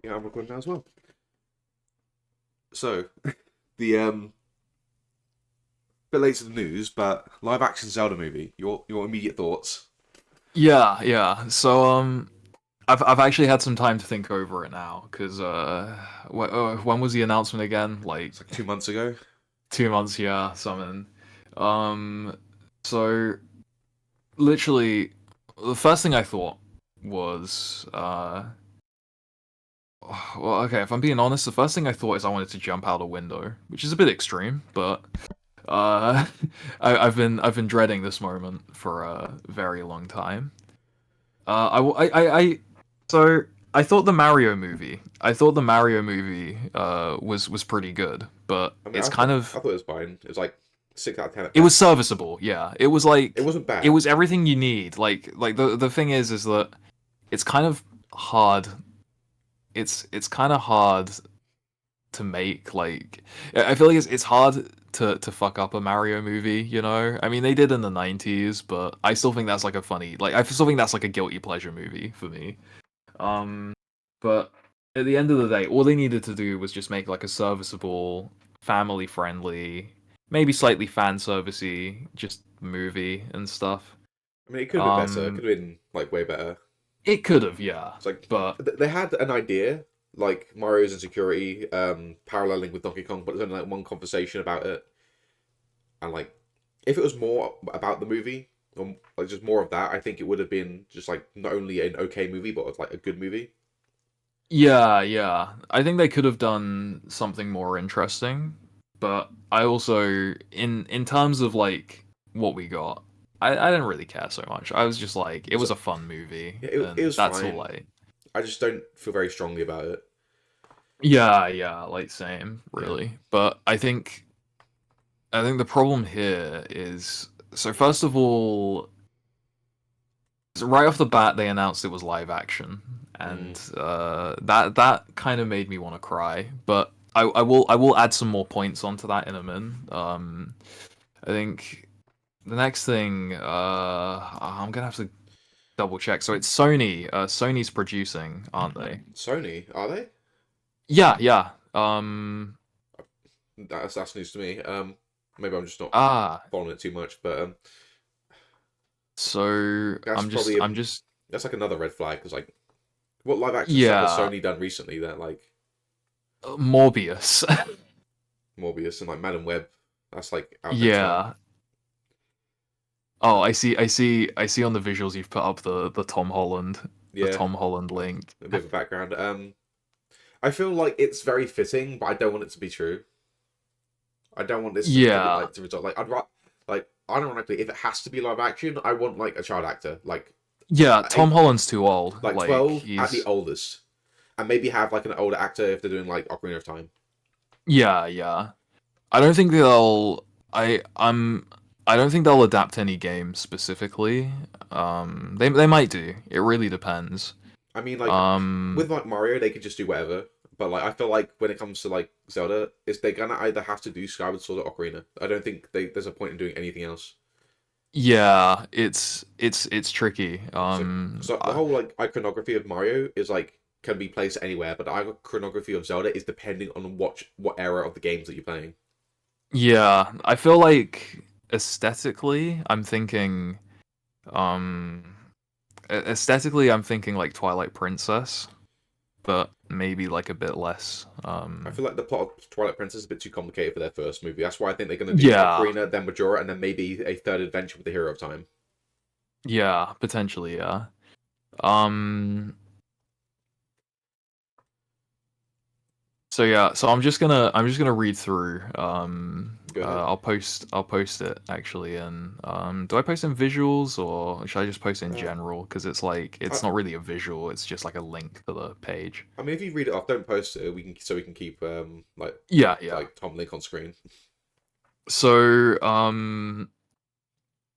Yeah, I'm recording now as well. So, the bit late to the news, but live action Zelda movie. Your immediate thoughts? Yeah, yeah. I've actually had some time to think over it now because when was the announcement again? Like It's like 2 months ago. 2 months, yeah, something. Um, so literally, the first thing I thought was well, okay, if I'm being honest, the first thing I thought is I wanted to jump out a window, which is a bit extreme, but uh, I've been dreading this moment for a very long time. I so I thought the Mario movie. I thought the Mario movie was pretty good, but I mean, it's I kind thought of I thought it was fine. It was like 6 out of 10 at it was best. serviceable. Yeah, it was It like wasn't it bad. was everything you need. Like the thing is that it's kind of hard. It's kind of hard to make. Like I feel like it's hard to fuck up a Mario movie. You know, I mean they did in the '90s, but I still think that's like a funny. Like I still think that's like a guilty pleasure movie for me. Um, but at the end of the day, all they needed to do was just make like a serviceable, family-friendly, maybe slightly fan servicey, just movie and stuff. I mean, it could have been better. It Um, could have been like way better. it could have, yeah, It's like but they had an idea, like Mario's insecurity, paralleling with Donkey Kong, but there's only like one conversation about it. And like, if it was more about the movie, or like just more of that, I think it would have been just like not only an okay movie, but like a good movie. yeah, yeah. I think they could have done something more interesting, but I also, in terms of like what we got, I didn't really care so much. I was just like, it So was a fun movie, yeah, it and was that's all fine. I. I just don't feel very strongly about it. Yeah, yeah, like same, Yeah. really. But I think the problem here is so first of all, so right off the bat they announced it was live action, Mm. and that kind of made me want to cry. But I will add some more points onto that in a minute. I think the next thing I'm gonna have to double check. So it's Sony. Sony's producing, aren't they? Sony, are they? Yeah, yeah. That's news to me. Maybe I'm just not Ah. following it too much, but So that's I'm just probably I'm just that's like another red flag because like what live action stuff has yeah, Sony done recently that like Morbius. Morbius and like Madam Web, that's like out next month. Yeah. Oh, I see on the visuals you've put up the Yeah, Tom Holland link. a bit of a background. I feel like it's very fitting, but I don't want it to be true. I don't want this to be Yeah. like to result like I'd rather like ironically if it has to be live action, I want like a child actor Yeah, Tom eight Holland's too old. like Like 12 at the he's oldest, and maybe have like an older actor if they're doing like Ocarina of Time. yeah, yeah. I don't think they'll I I'm I don't think they'll adapt any game specifically. They might do. It really depends. I mean, like with Um like Mario, they could just do whatever. But like, I feel like when it comes to like Zelda, is they're gonna either have to do Skyward Sword or Ocarina. I don't think there's a point in doing anything else. yeah, it's tricky. So the whole like iconography of Mario is like can be placed anywhere, but the iconography of Zelda is depending on what era of the games that you're playing. Yeah, I feel like aesthetically, I'm thinking, um, aesthetically, I'm thinking like Twilight Princess, but maybe like a bit less. I feel like the plot of Twilight Princess is a bit too complicated for their first movie. That's why I think they're gonna do Yeah, Ocarina, then Majora, and then maybe a third adventure with the Hero of Time. yeah, potentially, yeah. Um, so yeah, so I'm just gonna read through. Go ahead. I'll post it actually, and do I post in visuals or should I just post in Uh, general? Because it's like I, it's not really a visual; it's just like a link to the page. I mean, if you read it off, don't post it. We can keep Yeah, yeah. Tom Link on screen. So,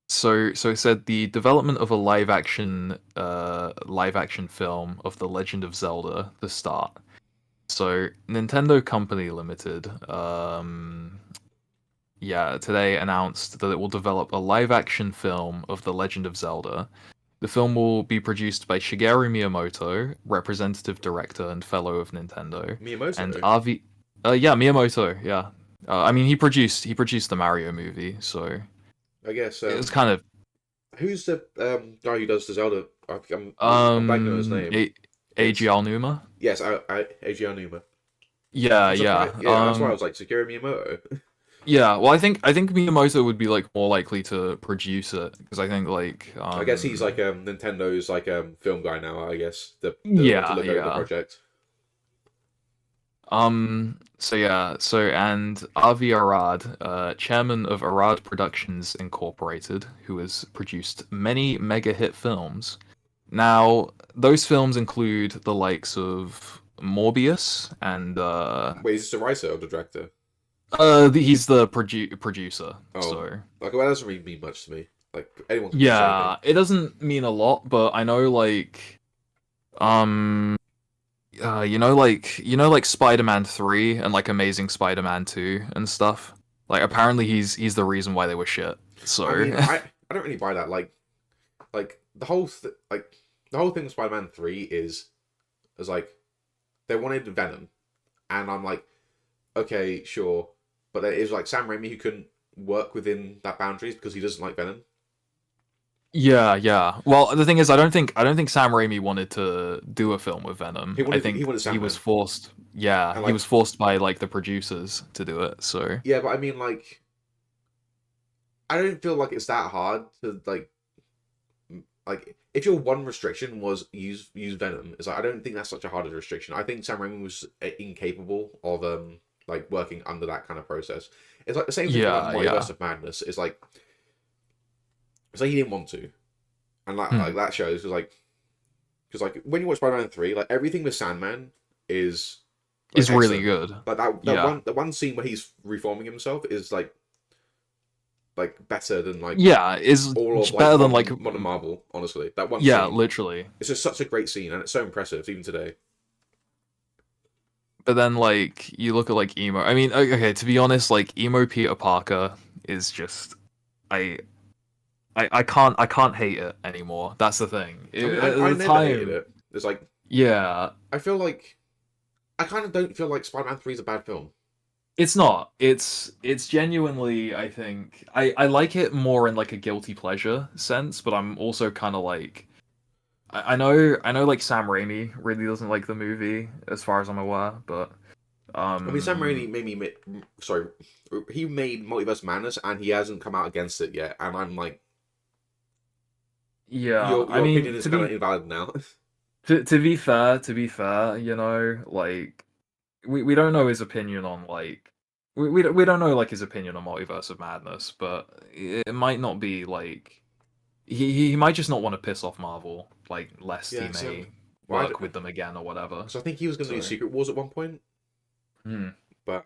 so it said the development of a live action film of The Legend of Zelda, the start. So, Nintendo Company Limited, yeah, today announced that it will develop a live action film of The Legend of Zelda. The film will be produced by Shigeru Miyamoto, representative director and fellow of Nintendo, and Miyamoto. RV. Yeah, Miyamoto. Yeah. I mean, he produced the Mario movie, so I guess. it was kind of Who's the guy who does the Zelda? I'm blanking on his name. Eiji It's Aonuma. yes, Eiji Onuma. Yeah, I'm yeah. surprised. Yeah, that's why I was like Shigeru Miyamoto. Yeah. Well, I think Miyamoto would be like more likely to produce it because I think like I guess he's like Nintendo's like film guy now. I guess the one to yeah, look over the yeah. project. So yeah, so and Avi Arad, chairman of Arad Productions Incorporated, who has produced many mega hit films. Now, those films include the likes of Morbius and Wait, is this the writer or the director? he's the producer. Oh, So like well, that doesn't really mean much to me. Like anyone can produce anything. yeah, it doesn't mean a lot, but I know like um like Spider-Man 3 and like Amazing Spider-Man 2 and stuff. Like apparently he's the reason why they were shit. So I mean, I don't really buy that. Like the whole thing with Spider-Man 3 is like they wanted Venom, and I'm like, okay, sure, but it was like Sam Raimi who couldn't work within that boundaries because he doesn't like Venom. yeah, yeah. Well, the thing is I don't think Sam Raimi wanted to do a film with Venom. I He think wanted he was Sandman, forced. Yeah, and he like was forced by like the producers to do it. So yeah, but I mean I don't feel like it's that hard to like if your one restriction was use Venom, it's like I don't think that's such a hard restriction. I think Sam Raimi was incapable of like working under that kind of process. It's like the same thing with like yeah, yeah. Multiverse of Madness. It's like he didn't want to, and like Hmm. that shows because like when you watch Spider-Man 3, like everything with Sandman is like Is really excellent. good. Like Yeah. that one scene where he's reforming himself is like better than like Yeah, is all of like better than like modern Marvel. Honestly, that one yeah, scene. literally. It's just such a great scene, and it's so impressive even today. But then, like, you look at like emo. I mean, okay, to be honest, like emo Peter Parker is just I I can't hate it anymore. That's the thing. I mean, At I the never hated time, it. It's like yeah, I feel like I kind of don't feel like Spider-Man 3 is a bad film. it's not. It's genuinely. I think I like it more in like a guilty pleasure sense, but I'm also kind of like I know like Sam Raimi really doesn't like the movie as far as I'm aware, but I mean, Sam Raimi um sorry, he made Multiverse Madness, and he hasn't come out against it yet. And I'm like, yeah, I your opinion mean is kind of invalid now. to be fair, like we don't know his opinion on like we don't know like his opinion on Multiverse of Madness, but it might not be like he might just not want to piss off Marvel, like lest he Yeah, may well, work with them again or whatever. so I think he was going to do So Secret Wars at one point, hmm. but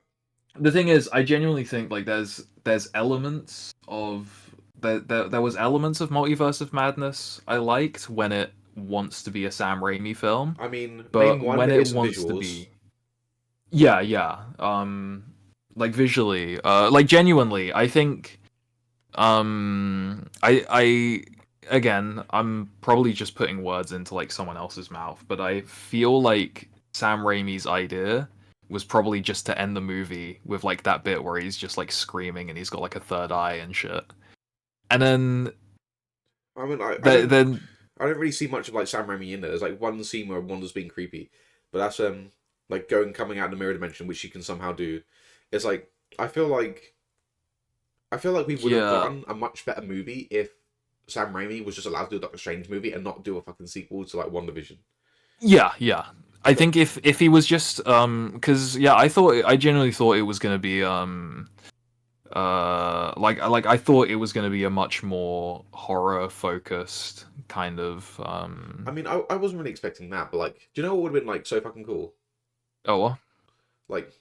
The thing is, I genuinely think like there's elements of there was elements of Multiverse of Madness I liked when it wants to be a Sam Raimi film, I mean, name but one. when it It's the wants to visuals. be yeah, yeah. Like visually, like genuinely, I think, I again, I'm probably just putting words into like someone else's mouth, but I feel like Sam Raimi's idea was probably just to end the movie with like that bit where he's just like screaming and he's got like a third eye and shit, and then I mean, then I don't really see much of like Sam Raimi in there. There's like one scene where Wanda's being creepy, but that's like coming out of the mirror dimension, which she can somehow do. It's like I feel like we would have yeah, gotten a much better movie if Sam Raimi was just allowed to do a Doctor Strange movie and not do a fucking sequel to like WandaVision. yeah, yeah. I But think if he was just because yeah, I genuinely thought it was gonna be like I thought it was going to be a much more horror focused kind of I mean, I wasn't really expecting that, but like, do you know what would have been like so fucking cool? oh well. Like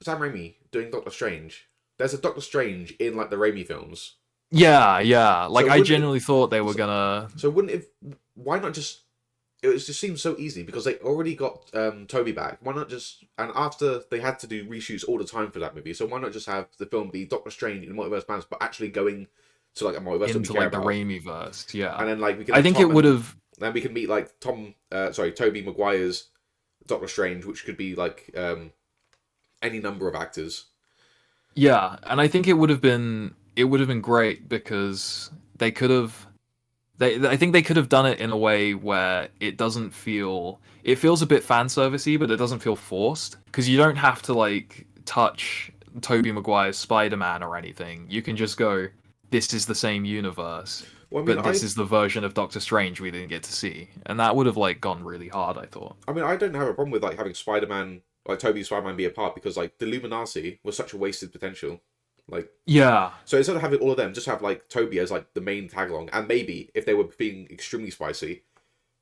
Sam Raimi doing Doctor Strange. There's a Doctor Strange in like the Raimi films. Yeah, yeah, like So I wouldn't it, genuinely thought they were so, gonna so wouldn't it? Why not just? Just seems so easy because they already got Toby back. Why not just? And after they had to do reshoots all the time for that movie, so why not just have the film be Doctor Strange in Multiverse Madness, but actually going to like a multiverse that we into care like the about, Raimi verse. Yeah, and then like we can I have think it Tom would and have. then we can meet like Toby Maguire's Doctor Strange, which could be like any number of actors. Yeah, and I think it would have been great because they could have I think they could have done it in a way where it feels a bit fan servicey, but it doesn't feel forced because you don't have to like touch Tobey Maguire's Spider-Man or anything. You can just go, this is the same universe, Well, but this is the version of Doctor Strange we didn't get to see, and that would have like gone really hard, I thought. I mean, I don't have a problem with like having Spider-Man, like Toby's Spider-Man, be a part because like the Illuminati was such a wasted potential. Like, Yeah, so instead of having all of them, just have like Toby as like the main tag along, and maybe if they were being extremely spicy,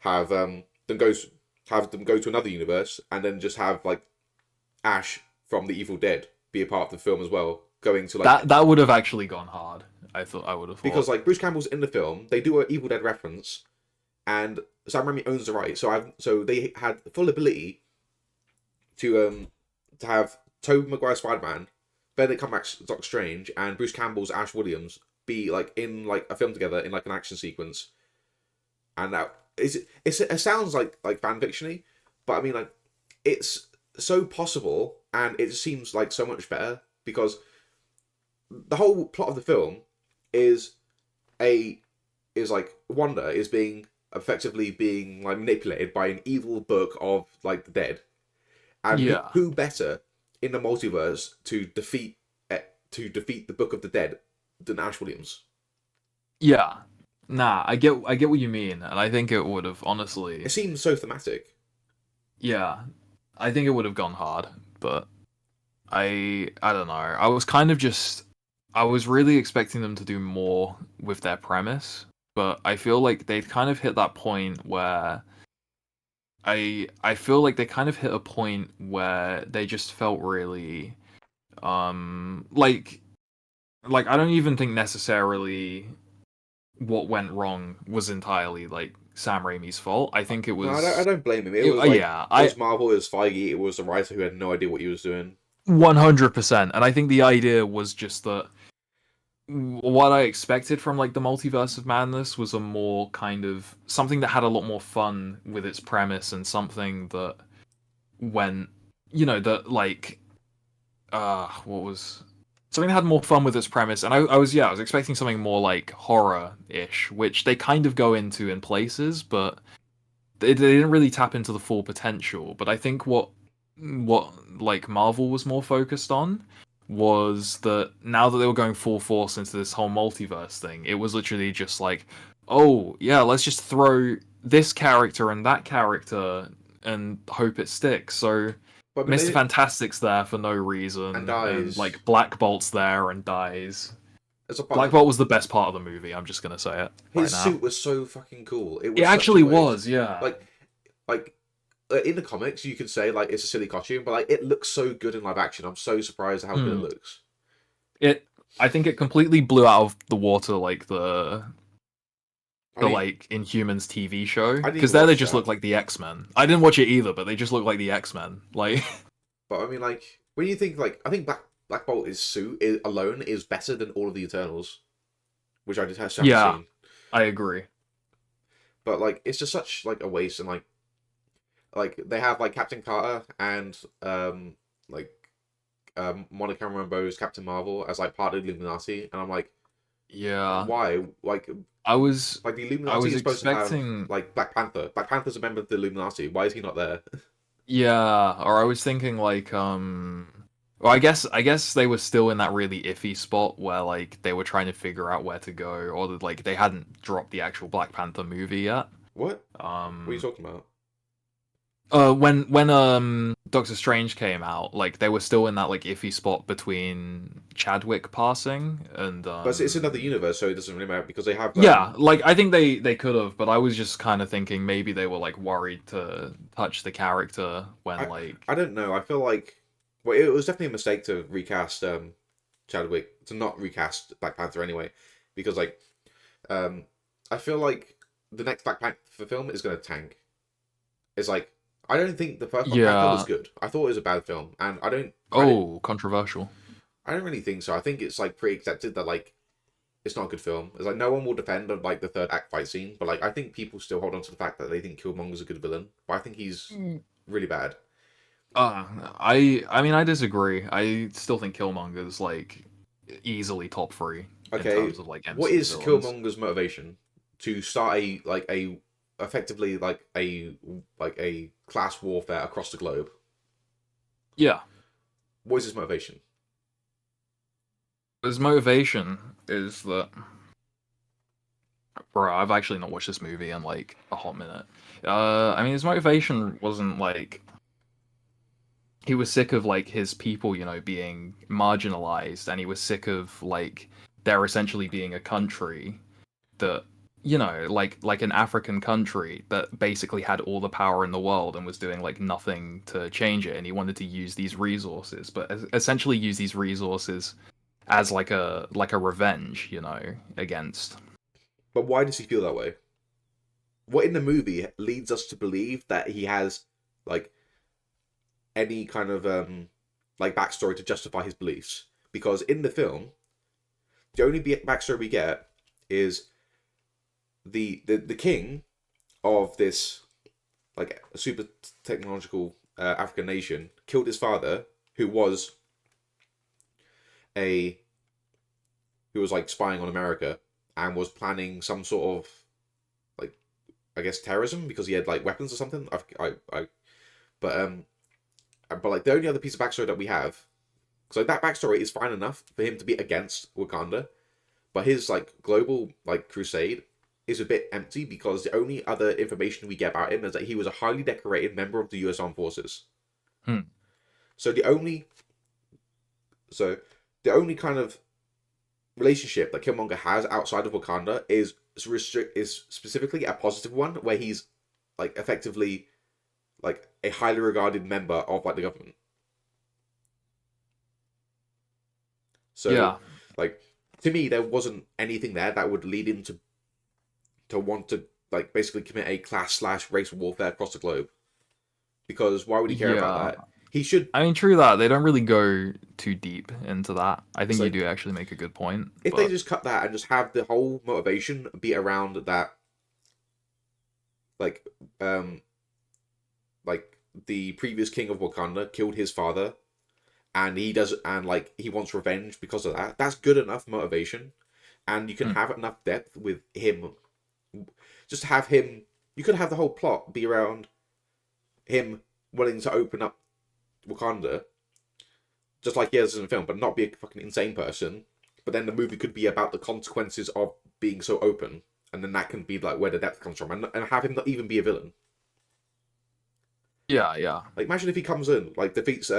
have have them go to another universe, and then just have like Ash from the Evil Dead be a part of the film as well, going to like that would have actually gone hard. I would have because thought. like Bruce Campbell's in the film, they do an Evil Dead reference, and Sam Raimi owns the right, so they had full ability to have Tobey Maguire's Spider-Man, Benedict Cumberbatch's Doctor Strange, and Bruce Campbell's Ash Williams be like in like a film together in like an action sequence, and that it sounds like fan fictiony, but I mean like it's so possible, and it seems like so much better because the whole plot of the film is a is like Wanda is being effectively being like manipulated by an evil book of like the dead, and Yeah. who better in the multiverse to defeat the Book of the Dead than Ash Williams? Yeah. Nah, I get what you mean, and I think it would have honestly. It seems so thematic. Yeah. I think it would have gone hard, but I don't know. I was really expecting them to do more with their premise, but I feel like they've kind of hit that point where I feel like they kind of hit a point where they just felt really like I don't even think necessarily what went wrong was entirely like Sam Raimi's fault. I think it No, I was don't blame him. It was like yeah, it I was Marvel, it was Feige, it was the writer who had no idea what he was doing. 100%. And I think the idea was just that what I expected from like the Multiverse of Madness was a more kind of something that had a lot more fun with its premise and something that went, that like what was something that had more fun with its premise. And I was expecting something more like horror-ish, which they kind of go into in places, but they didn't really tap into the full potential. But I think what like Marvel was more focused on was that now that they were going full force into this whole multiverse thing, it was literally just like, oh yeah, let's just throw this character and that character and hope it sticks. So But I mean, Mr. they, Fantastic's there for no and reason, and dies. like Black Bolt's there and dies. As a Black part, Bolt was the best part of the movie. I'm just gonna say it right his now. suit was so fucking cool. It It was such a actually waste. was, yeah. Like, like in the comics, you could say like it's a silly costume, but like it looks so good in live action. I'm so surprised at how good it Hmm. looks. I think it completely blew out of the water like the I the didn't, like Inhumans TV show I didn't because even there they watch just that, look like the X-Men. I didn't watch it either, but they just look like the X-Men. Like but I mean, like when you think like I think Black Bolt's suit alone is better than all of the Eternals, which I just haven't yeah, seen. I agree. But like it's just such like a waste, and like they have like Captain Carter and like Monica Rambeau's Captain Marvel as like part of the Illuminati, and I'm like, Yeah. why? I was Like the I Illuminati was is supposed to have expecting like Black Panther. Black Panther's a member of the Illuminati. Why is he not there? yeah, or I was thinking like well, I guess they were still in that really iffy spot where like they were trying to figure out where to go, or that, like they hadn't dropped the actual Black Panther movie yet. What? What are you Um, talking about? when Doctor Strange came out, like they were still in that like iffy spot between Chadwick passing and But it's another universe, so it doesn't really matter because they have yeah, like I think they could have, but I was just kind of thinking maybe they were like worried to touch the character when I like I don't know. I feel like well, it was definitely a mistake to recast Chadwick to not recast Black Panther anyway, because like um I feel like the next Black Panther film is going to tank. It's like I don't think the first Black Panther was yeah. good. I thought it was a bad film, and Oh, controversial. I don't really think so. I think it's like pretty accepted that like it's not a good film. It's like no one will defend like the third act fight scene, but like I think people still hold on to the fact that they think Killmonger's a good villain, but I think he's really bad. Uh, I mean I disagree. I still think Killmonger's like easily top three in Okay, terms of like what MCU is villains. Killmonger's motivation to start a effectively like a class warfare across the globe? Yeah, What is his motivation? his motivation is that, bro, I've actually not watched this movie in like a hot minute. I mean his motivation wasn't like he was sick of like his people, you know, being marginalized, and he was sick of like there essentially being a country that, you know, like an African country that basically had all the power in the world and was doing like nothing to change it, and he wanted to use these resources, but essentially use these resources as like a revenge, you know, against. But why does he feel that way? What in the movie leads us to believe that he has like any kind of like backstory to justify his beliefs? Because in the film, the only backstory we get is the king of this like super technological African nation killed his father, who was a who was like spying on America and was planning some sort of like I guess terrorism because he had like weapons or something. But but like the only other piece of backstory that we have, so that backstory is fine enough for him to be against Wakanda, but his like global like crusade is a bit empty because the only other information we get about him is that he was a highly decorated member of the U.S. Armed Forces. Hmm. So so the only kind of relationship that Killmonger has outside of Wakanda is specifically a positive one where he's like effectively like a highly regarded member of like the government. So Yeah, like to me there wasn't anything there that would lead him to want to like basically commit a class slash race warfare across the globe. Because why would he care about yeah. that? He should. I mean, true that they don't really go too deep into that. I It's think you do like actually make a good point, if they but just cut that and just have the whole motivation be around that, like um like the previous king of Wakanda killed his father, and like he wants revenge because of that. That's good enough motivation, and you can hmm, have enough depth with him. Just have him. You could have the whole plot be around him willing to open up Wakanda, just like he is in the film, but not be a fucking insane person. But then the movie could be about the consequences of being so open, and then that can be like where the depth comes from, and have him not even be a villain. yeah, yeah. Like imagine if he comes in, like defeats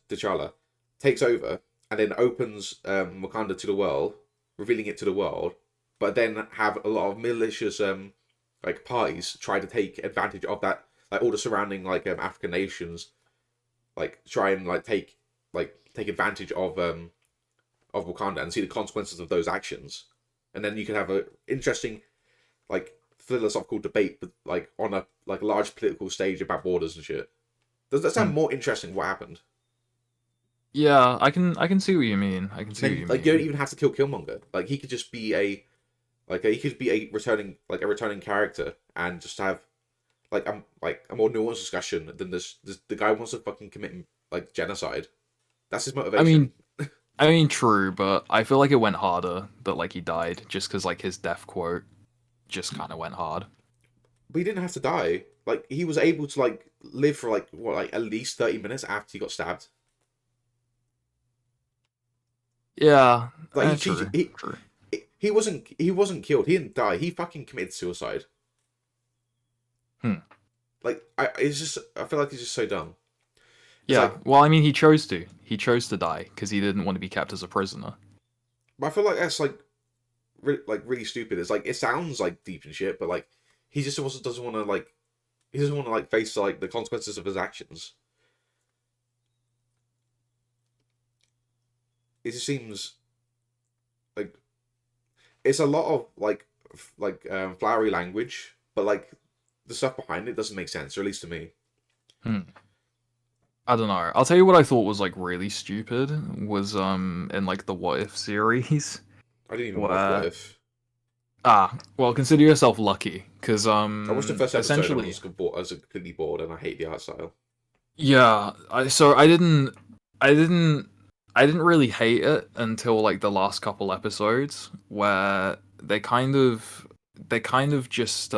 T'Challa, takes over, and then opens Wakanda to the world, revealing it to the world, but then have a lot of malicious like parties try to take advantage of that, like all the surrounding like African nations, like try and take advantage of Wakanda and see the consequences of those actions, and then you can have a interesting like philosophical debate, like on a like large political stage about borders and shit. Does that Hmm. sound more interesting? What happened? Yeah, I can see what you mean. I can see what Then you like you don't mean. even have to kill Killmonger. Like he could just be he could be a returning character and just have like a more nuanced discussion than this the guy wants to fucking commit like genocide. That's his I motivation. mean, I mean, true, but I feel like it went harder that like he died just because like his death quote just kind of went hard. But he didn't have to die. Like he was able to like live for like what like at least 30 minutes after he got stabbed. Yeah, Like true, he true. he wasn't killed. He didn't die. He fucking committed suicide. Hmm. Like it's just I feel like it's just so dumb. It's Yeah, like well, I mean, he chose to. He chose to die because he didn't want to be kept as a prisoner. I feel like that's like really stupid. It's like it sounds like deep and shit, but like he just also doesn't want to like he doesn't want to like face like the consequences of his actions. It just seems like it's a lot of flowery language, but like the stuff behind it doesn't make sense, or at least to me. Hmm. I don't know. I'll tell you what I thought was like really stupid was in like the What If series I didn't even watch What where If. well, consider yourself lucky because I watched the first episode and essentially I was completely bored and I hate the art style. yeah, I didn't I didn't really hate it until like the last couple episodes where they kind of just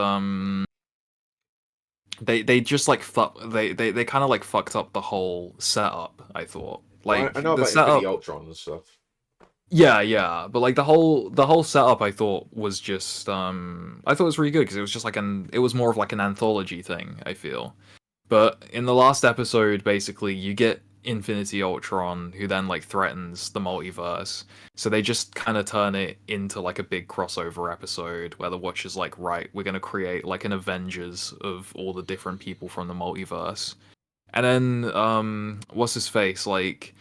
they just like they kind of like fucked up the whole setup, I thought. Well, I Like know the about Infinity setup. Ultron and stuff. Yeah, yeah, but like the whole setup I thought was just I thought it was really good because it was just like it was more of like an anthology thing, I feel. But in the last episode, basically, you get Infinity Ultron, who then like threatens the multiverse. So they just kind of turn it into like a big crossover episode where the Watcher's like, right, we're gonna create like an Avengers of all the different people from the multiverse. And then what's his face? Like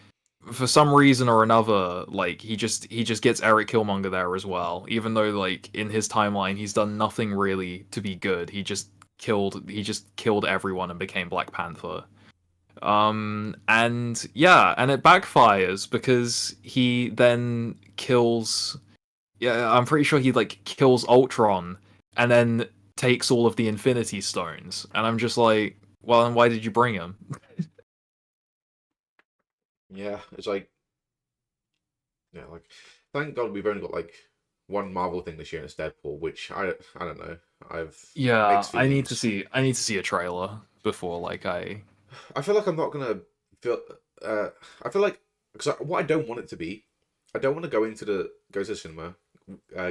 for some reason or another, like he just gets Eric Killmonger there as well, even though like in his timeline he's done nothing really to be good. He just killed everyone and became Black Panther. And yeah, and it backfires because he then kills, yeah, I'm pretty sure he like kills Ultron and then takes all of the Infinity Stones. And I'm just like, well, then why did you bring him? Yeah, it's like yeah, like thank God we've only got like one Marvel thing this year and it's Deadpool, which I don't know. I've Yeah, mixed I need to feelings. see I need to see a trailer before like I I feel like I'm not gonna feel. Uh, I feel like because what I don't want it to be, I don't want to go to the cinema,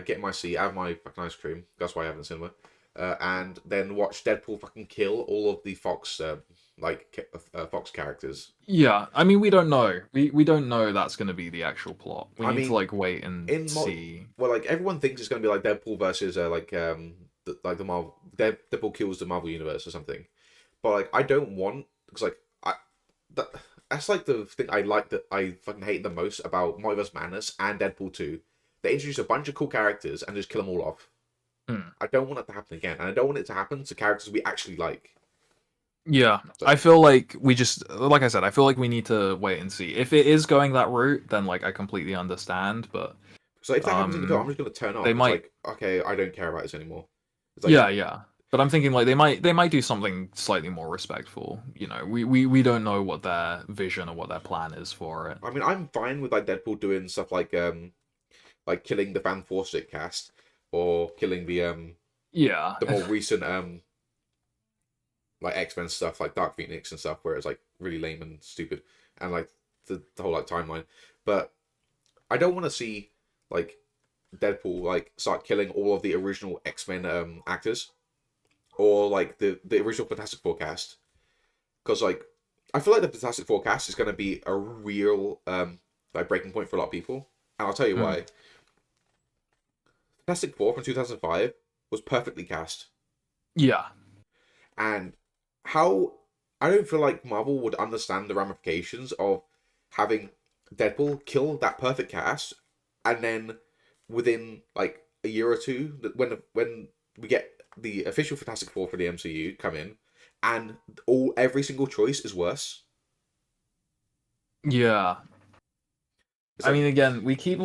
get my seat, have my fucking ice cream. That's why I have in the cinema, and then watch Deadpool fucking kill all of the Fox characters. yeah, I mean we don't know. We don't know that's going to be the actual plot. We I need to mean, like wait and see. well, like everyone thinks it's gonna be like Deadpool versus the Marvel Deadpool kills the Marvel universe or something. But like I don't want because like I that that's like the thing I like that I fucking hate the most about Multiverse Madness and Deadpool 2. They introduce a bunch of cool characters and just kill them all off. Hmm. I don't want it to happen again, and I don't want it to happen to characters we actually like. Yeah, I So, feel like we just like I said, I feel like we need to wait and see. If it is going that route, then like I completely understand, but so if that happens in the film, I'm um just gonna turn they off. It's might like okay, I don't care about this anymore. It's like yeah, yeah. But I'm thinking like they might do something slightly more respectful. You know, we don't know what their vision or what their plan is for it. I mean, I'm fine with like Deadpool doing stuff like killing the Fan Stick cast or killing Yeah. the more recent like X-Men stuff like Dark Phoenix and stuff where it's like really lame and stupid and like the whole like timeline. But I don't want to see like Deadpool like start killing all of the original X-Men actors or like the original Fantastic Four cast because like I feel like the Fantastic Four cast is going to be a real like breaking point for a lot of people, and I'll tell you Hmm. why. Fantastic Four from 2005 was perfectly cast, Yeah. and how I don't feel like Marvel would understand the ramifications of having Deadpool kill that perfect cast, and then within like a year or two, when we get the official Fantastic Four for the MCU come in, and every single choice is worse. Yeah. It's I like mean, again, we keep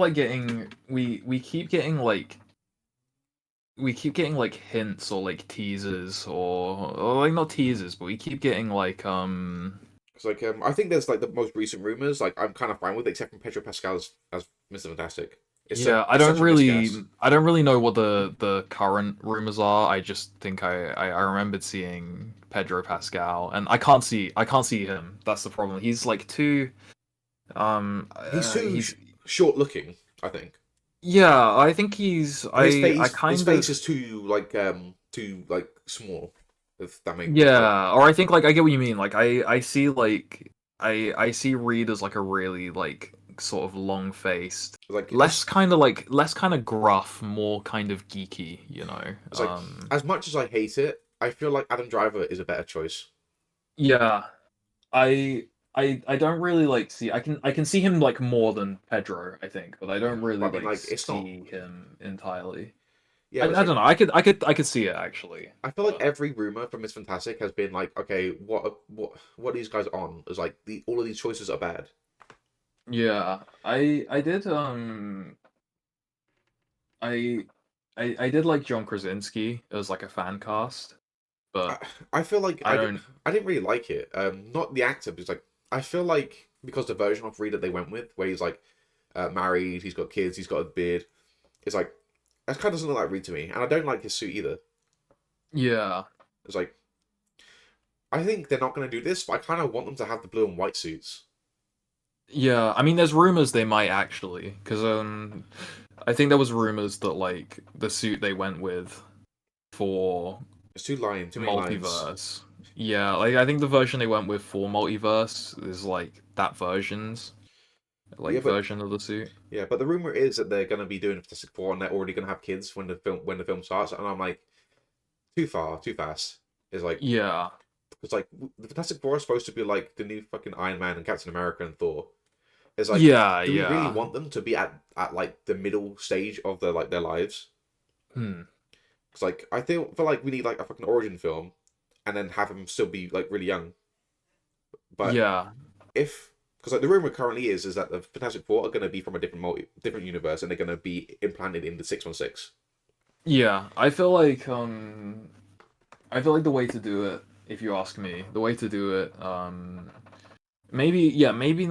getting like hints or like teasers or like not teasers, but we keep getting like I think there's like the most recent rumors. Like I'm kind of fine with, it, except from Pedro Pascal as Mr. Fantastic. yeah, It's such a miscast. I don't really know what the current rumors are. I just think I remembered seeing Pedro Pascal, and I can't see him. That's the problem. He's like too He's too he's short looking. I think. yeah. I think And I his kind face of is too like small. If that makes like yeah. Or I think like I get what you mean. Like I see like I see Reed as like a really like sort of long faced, like as less kind of gruff, more kind of geeky. You know. it's like as much as I hate it, I feel like Adam Driver is a better choice. Yeah. I I don't really like see I can see him like more than Pedro, I think, but I Yeah, don't really but I mean like like it's not. see him entirely. Yeah, I but it's don't like know. I could see it actually. I feel like But every rumor from Miss Fantastic has been like, okay, what are these guys on? It's like all of these choices are bad. yeah, I did I I did like John Krasinski as like a fan cast, I, but I feel like I don't. I didn't really like it. Not the actor, but it's like I feel like because the version of Reed that they went with, where he's like married, he's got kids, he's got a beard. It's like that kind of doesn't look like Reed to me, and I don't like his suit either. Yeah, It's like I think they're not going to do this, but I kind of want them to have the blue and white suits. yeah. I mean, there's rumors they might actually, because I think there was rumors that like the suit they went with for There's too many lines. multiverse. Yeah, like I think the version they went with for multiverse is like that Yeah, but version of the suit. the rumor is that they're going to be doing Fantastic Four, and they're already going to have kids when the film starts. And I'm like, too far, too fast. It's like Yeah, it's like the Fantastic Four is supposed to be like the new fucking Iron Man and Captain America and Thor. It's like, yeah, do we really yeah. want them to be at like the middle stage of their lives? Hmm. It's like feel like we need like a fucking origin film, and then have them still be like really young. But Yeah, if because like the rumor currently is that the Fantastic Four are going to be from a different universe, and they're going to be implanted in the 616. yeah. I feel like the way to do it, if you ask me, the way to do it, maybe yeah, maybe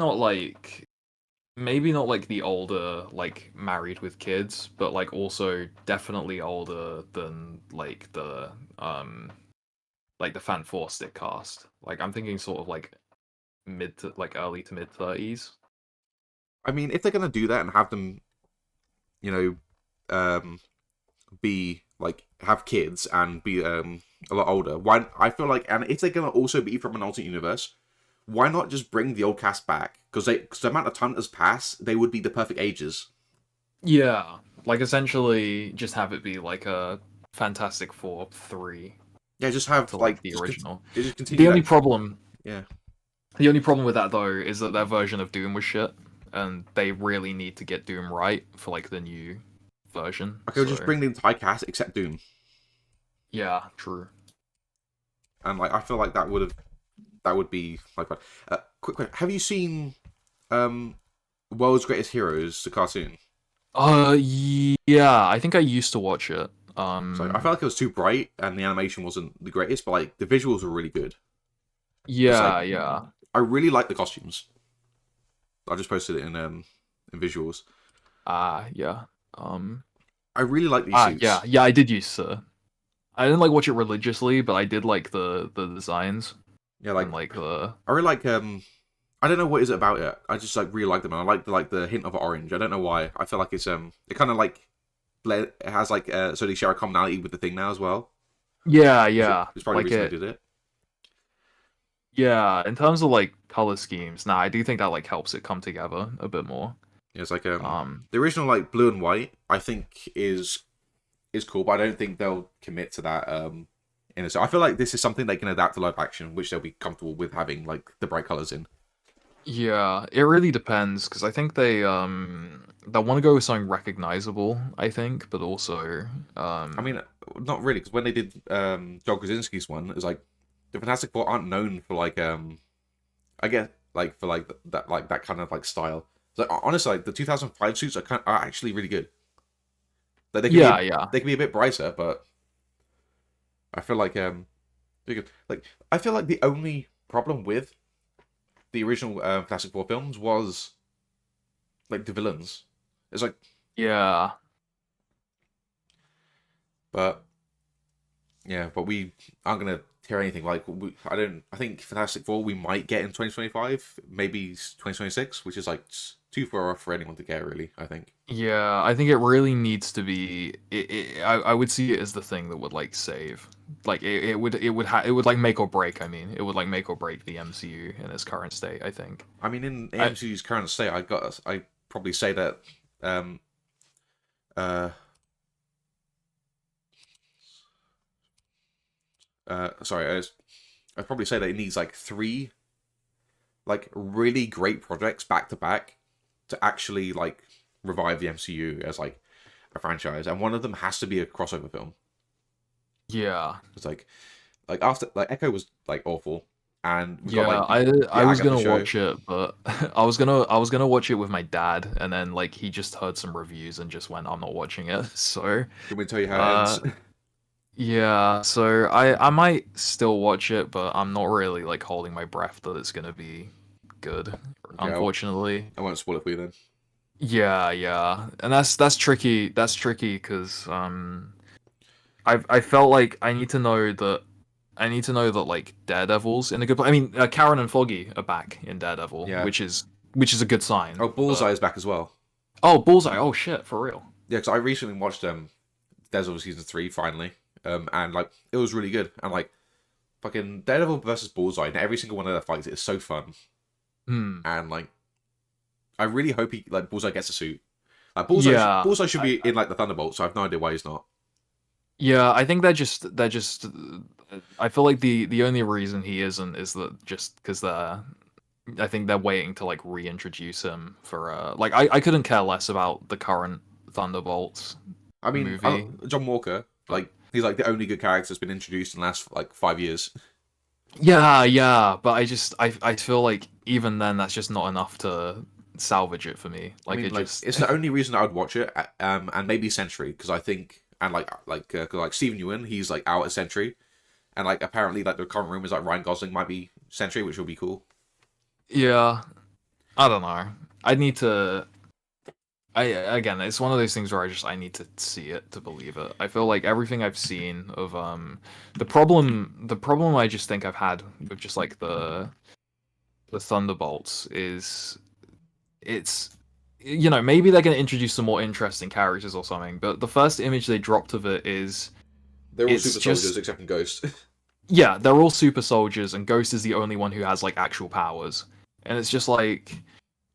not like the older like married with kids, but like also definitely older than like the Fan Four stick cast. Like I'm thinking sort of like mid to like early to mid 30s. I mean, if they're going to do that and have them, you know, be like have kids and be a lot older, why? I feel like, and if they're going to also be from an alternate universe, why not just bring the old cast back? Because the amount of time that's passed, they would be the perfect ages. Yeah, like essentially just have it be like a Fantastic Four 3 Yeah, just have to like like the original. just continue The only that. problem Yeah, the only problem with that though is that their version of Doom was shit and they really need to get Doom right for like the new version. okay, we'll just So, bring the entire cast except Doom, yeah, true. and like I feel like that would be like. Quick question: have you seen um, World's Greatest Heroes, the cartoon? Yeah, I think I used to watch it. So I felt like it was too bright, and the animation wasn't the greatest, but like the visuals were really good. It's like Yeah, yeah. I really like the costumes. I just posted it in visuals. Yeah. Um, I really like these yeah, suits. yeah, I did use to. I didn't like watch it religiously, but I did like the designs Yeah, and like like the I really like I don't know what is it about it. I just like really like them, and I like the hint of orange. I don't know why. I feel like it's it kind of like it has like so they share a commonality with the thing now as well. yeah, Which yeah, is probably the like reason they it. did it. Yeah, in terms of like color schemes, nah, I do think that like helps it come together a bit more. Yeah, it's like Um, the original like blue and white. I think is cool, but I don't think they'll commit to that. In it. So I feel like this is something they can adapt to live action, which they'll be comfortable with having like the bright colors in. yeah, it really depends because I think they want to go with something recognizable, I think, but also I mean, not really, because when they did John Krasinski's one, it's like the Fantastic Four aren't known for like I guess like for like that kind of like style. So honestly, like the 2005 suits are actually really good. Like yeah, yeah, they can be a bit brighter, but I feel like they're good. Like I feel like the only problem with the original Fantastic Four films was like the villains. It's like, yeah, but yeah, but we aren't gonna tear anything. Like I don't. I think Fantastic Four we might get in 2025, maybe 2026, which is like too far off for anyone to get. Really, I think. yeah. I think it really needs to be. I would see it as the thing that would like save. Like it would like make or break. I mean, it would like make or break the MCU in its current state. I think. I mean, in I AMC's current state, I probably say that um uh sorry, I'd probably say that it needs like three like really great projects back to back to actually like revive the MCU as like a franchise, and one of them has to be a crossover film. Yeah. It's like after like Echo was like awful, and we got Yeah, like I the was Agatha gonna show. watch it, but I was gonna watch it with my dad, and then like he just heard some reviews and just went, I'm not watching it. So, Can we tell you how it ends? uh, yeah, so I might still watch it, but I'm not really like holding my breath that it's gonna be good, Okay, unfortunately. I won't spoil it for you then. Yeah, yeah, and that's tricky. That's tricky because I felt like I need to know that like Daredevil's in a good. I mean, Karen and Foggy are back in Daredevil, Yeah. which is a good sign. Oh, Bullseye But is back as well. oh, Bullseye! Oh shit, for real. Yeah, because I recently watched Daredevil season 3 finally, and like it was really good, and like fucking Daredevil versus Bullseye, and every single one of their fights is so fun, Hmm. and like I really hope he like Bullseye gets a suit. Like Yeah. Bullseye should be in like the Thunderbolts. So I have no idea why he's not. Yeah, I think they're just. I feel like the only reason he isn't is that just because I think they're waiting to like reintroduce him for like I couldn't care less about the current Thunderbolts I mean, movie, John Walker, but like he's like the only good character that's been introduced in the last like 5 years. yeah, but I feel like even then that's just not enough to salvage it for me. I Like mean, it like just it's the only reason I would watch it, and maybe Sentry because I think and like Steven Yeun, he's like out at Sentry, and like apparently like the current rumors like Ryan Gosling might be Sentry, which will be cool. yeah, I don't know. I need to. I again, it's one of those things where I need to see it to believe it. I feel like everything I've seen of the problem I just think I've had with just like the Thunderbolts is it's maybe they're going to introduce some more interesting characters or something, but the first image they dropped of it is They're all it's super soldiers just except for Ghost. yeah, they're all super soldiers and Ghost is the only one who has like actual powers. And it's just like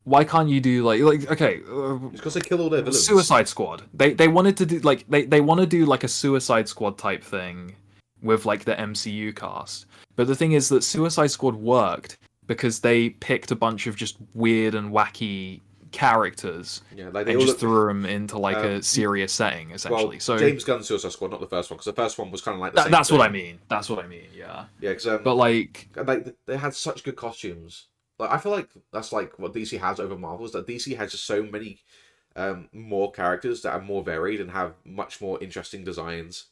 why can't you do like okay, It's because they kill all their villains. Suicide Squad. They wanted to do like they want to do like a Suicide Squad type thing with like the MCU cast. But the thing is that Suicide Squad worked because they picked a bunch of just weird and wacky characters Yeah, like they and all just look. threw them into like a Um, serious setting well, essentially. So James Gunn's Suicide Squad, not the first one, because the first one was kind of like the same that's what I thing. mean. That's what I mean. Yeah. Yeah, because But like like they had such good costumes. Like I feel like that's like what DC has over Marvel is that DC has just so many more characters that are more varied and have much more interesting designs.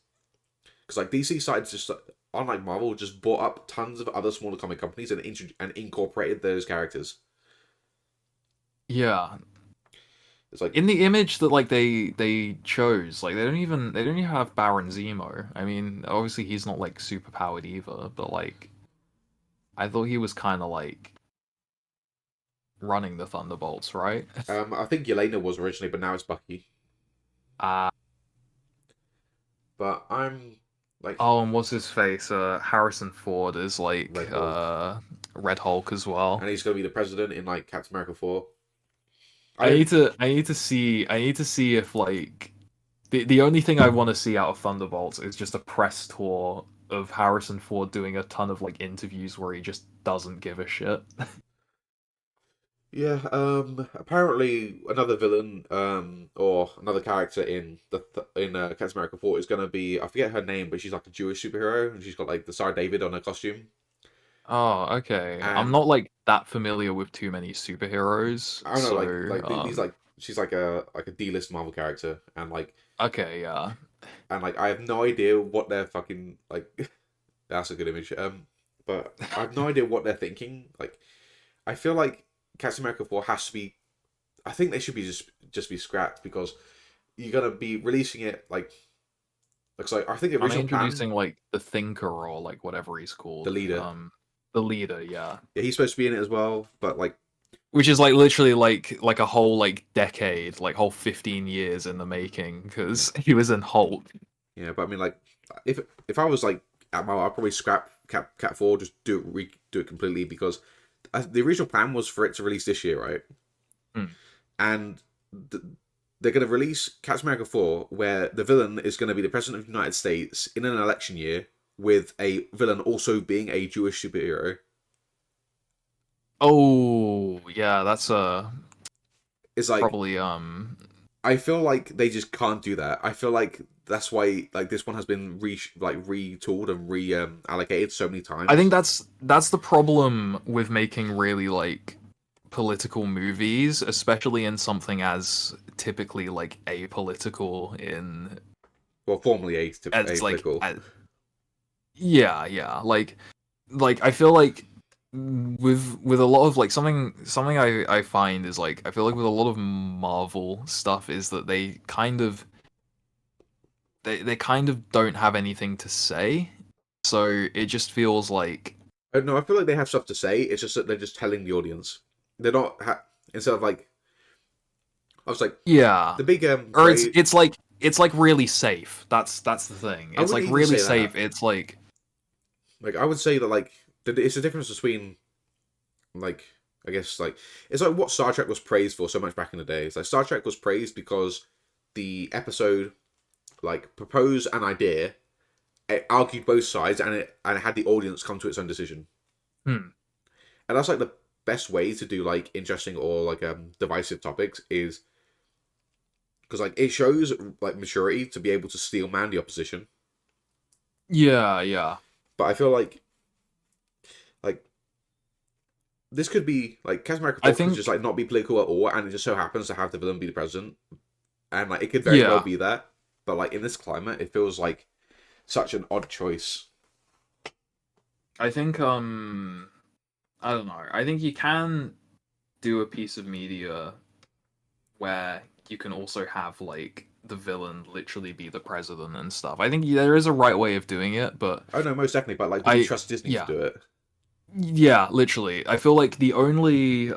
Because like DC sides just unlike Marvel just bought up tons of other smaller comic companies and incorporated those characters. yeah, It's like in the image that like they chose, like they don't even have Baron Zemo. I mean, obviously he's not like super powered either, but like I thought he was kind of like running the Thunderbolts, right? I think Yelena was originally, but now it's Bucky. Uh But I'm like oh, and what's his face? Harrison Ford is like Red Hulk, Red Hulk as well. and he's gonna be the president in like Captain America 4. I I need to I need to see if like the only thing I want to see out of Thunderbolts is just a press tour of Harrison Ford doing a ton of like interviews where he just doesn't give a shit. Yeah, apparently another villain, or another character in Captain America 4 is gonna be I forget her name, but she's like a Jewish superhero, and she's got like the Star David on her costume, Oh, okay. I'm and not like that familiar with too many superheroes, I don't know, so these like she's like a D-list Marvel character, okay, yeah. and like I have no idea what they're fucking like. That's a good image, but I have no idea what they're thinking. Like, I feel like Captain America 4 has to be. I think they should be just be scrapped because you're gonna be releasing it like looks like I think the Aren't they original plan, introducing like the Thinker or like whatever he's the called? leader, The leader, yeah. yeah, he's supposed to be in it as well, but like Which is like literally like a whole like decade, like whole 15 years in the making yeah, because he was in Hulk. yeah, but I mean like if I was like at my, I'd probably scrap Cat 4, just do it completely because the original plan was for it to release this year, right? Hmm. And they're going to release Captain America 4, where the villain is going to be the President of the United States in an election year, with a villain also being a Jewish superhero. Oh, yeah, that's It's like, probably I feel like they just can't do that. I feel like that's why like this one has been retooled and re allocated so many I think times. that's the problem with making really like political movies, especially in something as typically like apolitical in Well, formerly as like apolitical. yeah, yeah, like I feel like with a lot of like something I find is like I feel like with a lot of Marvel stuff is that they kind of don't have anything to say, so it just feels like No, I feel like they have stuff to say. It's just that they're just telling the audience. They're not instead of like I was like yeah, the big or praise. it's like really safe. That's the thing. I It's wouldn't like even really say safe. that. It's like Like I would say that like it's the difference between like I guess like it's like what Star Trek was praised for so much back in the day. It's like Star Trek was praised because the episode like proposed an idea, it argued both sides, and it had the audience come to its own decision. hmm, And that's like the best way to do like interesting or like divisive topics is because like it shows like maturity to be able to steel man the opposition. yeah, yeah. But I feel like this could be like Captain America I 4 could just think like not be political at all, and it just so happens to have the villain be the president, and like it could very well yeah. be that. But like in this climate, it feels like such an odd choice. I think I don't know. I think you can do a piece of media where you can also have like the villain literally be the president and stuff. I think there is a right way of doing it, but Oh no, most definitely. But like, would you I trust Disney to yeah. do it? Yeah, literally. I feel like the only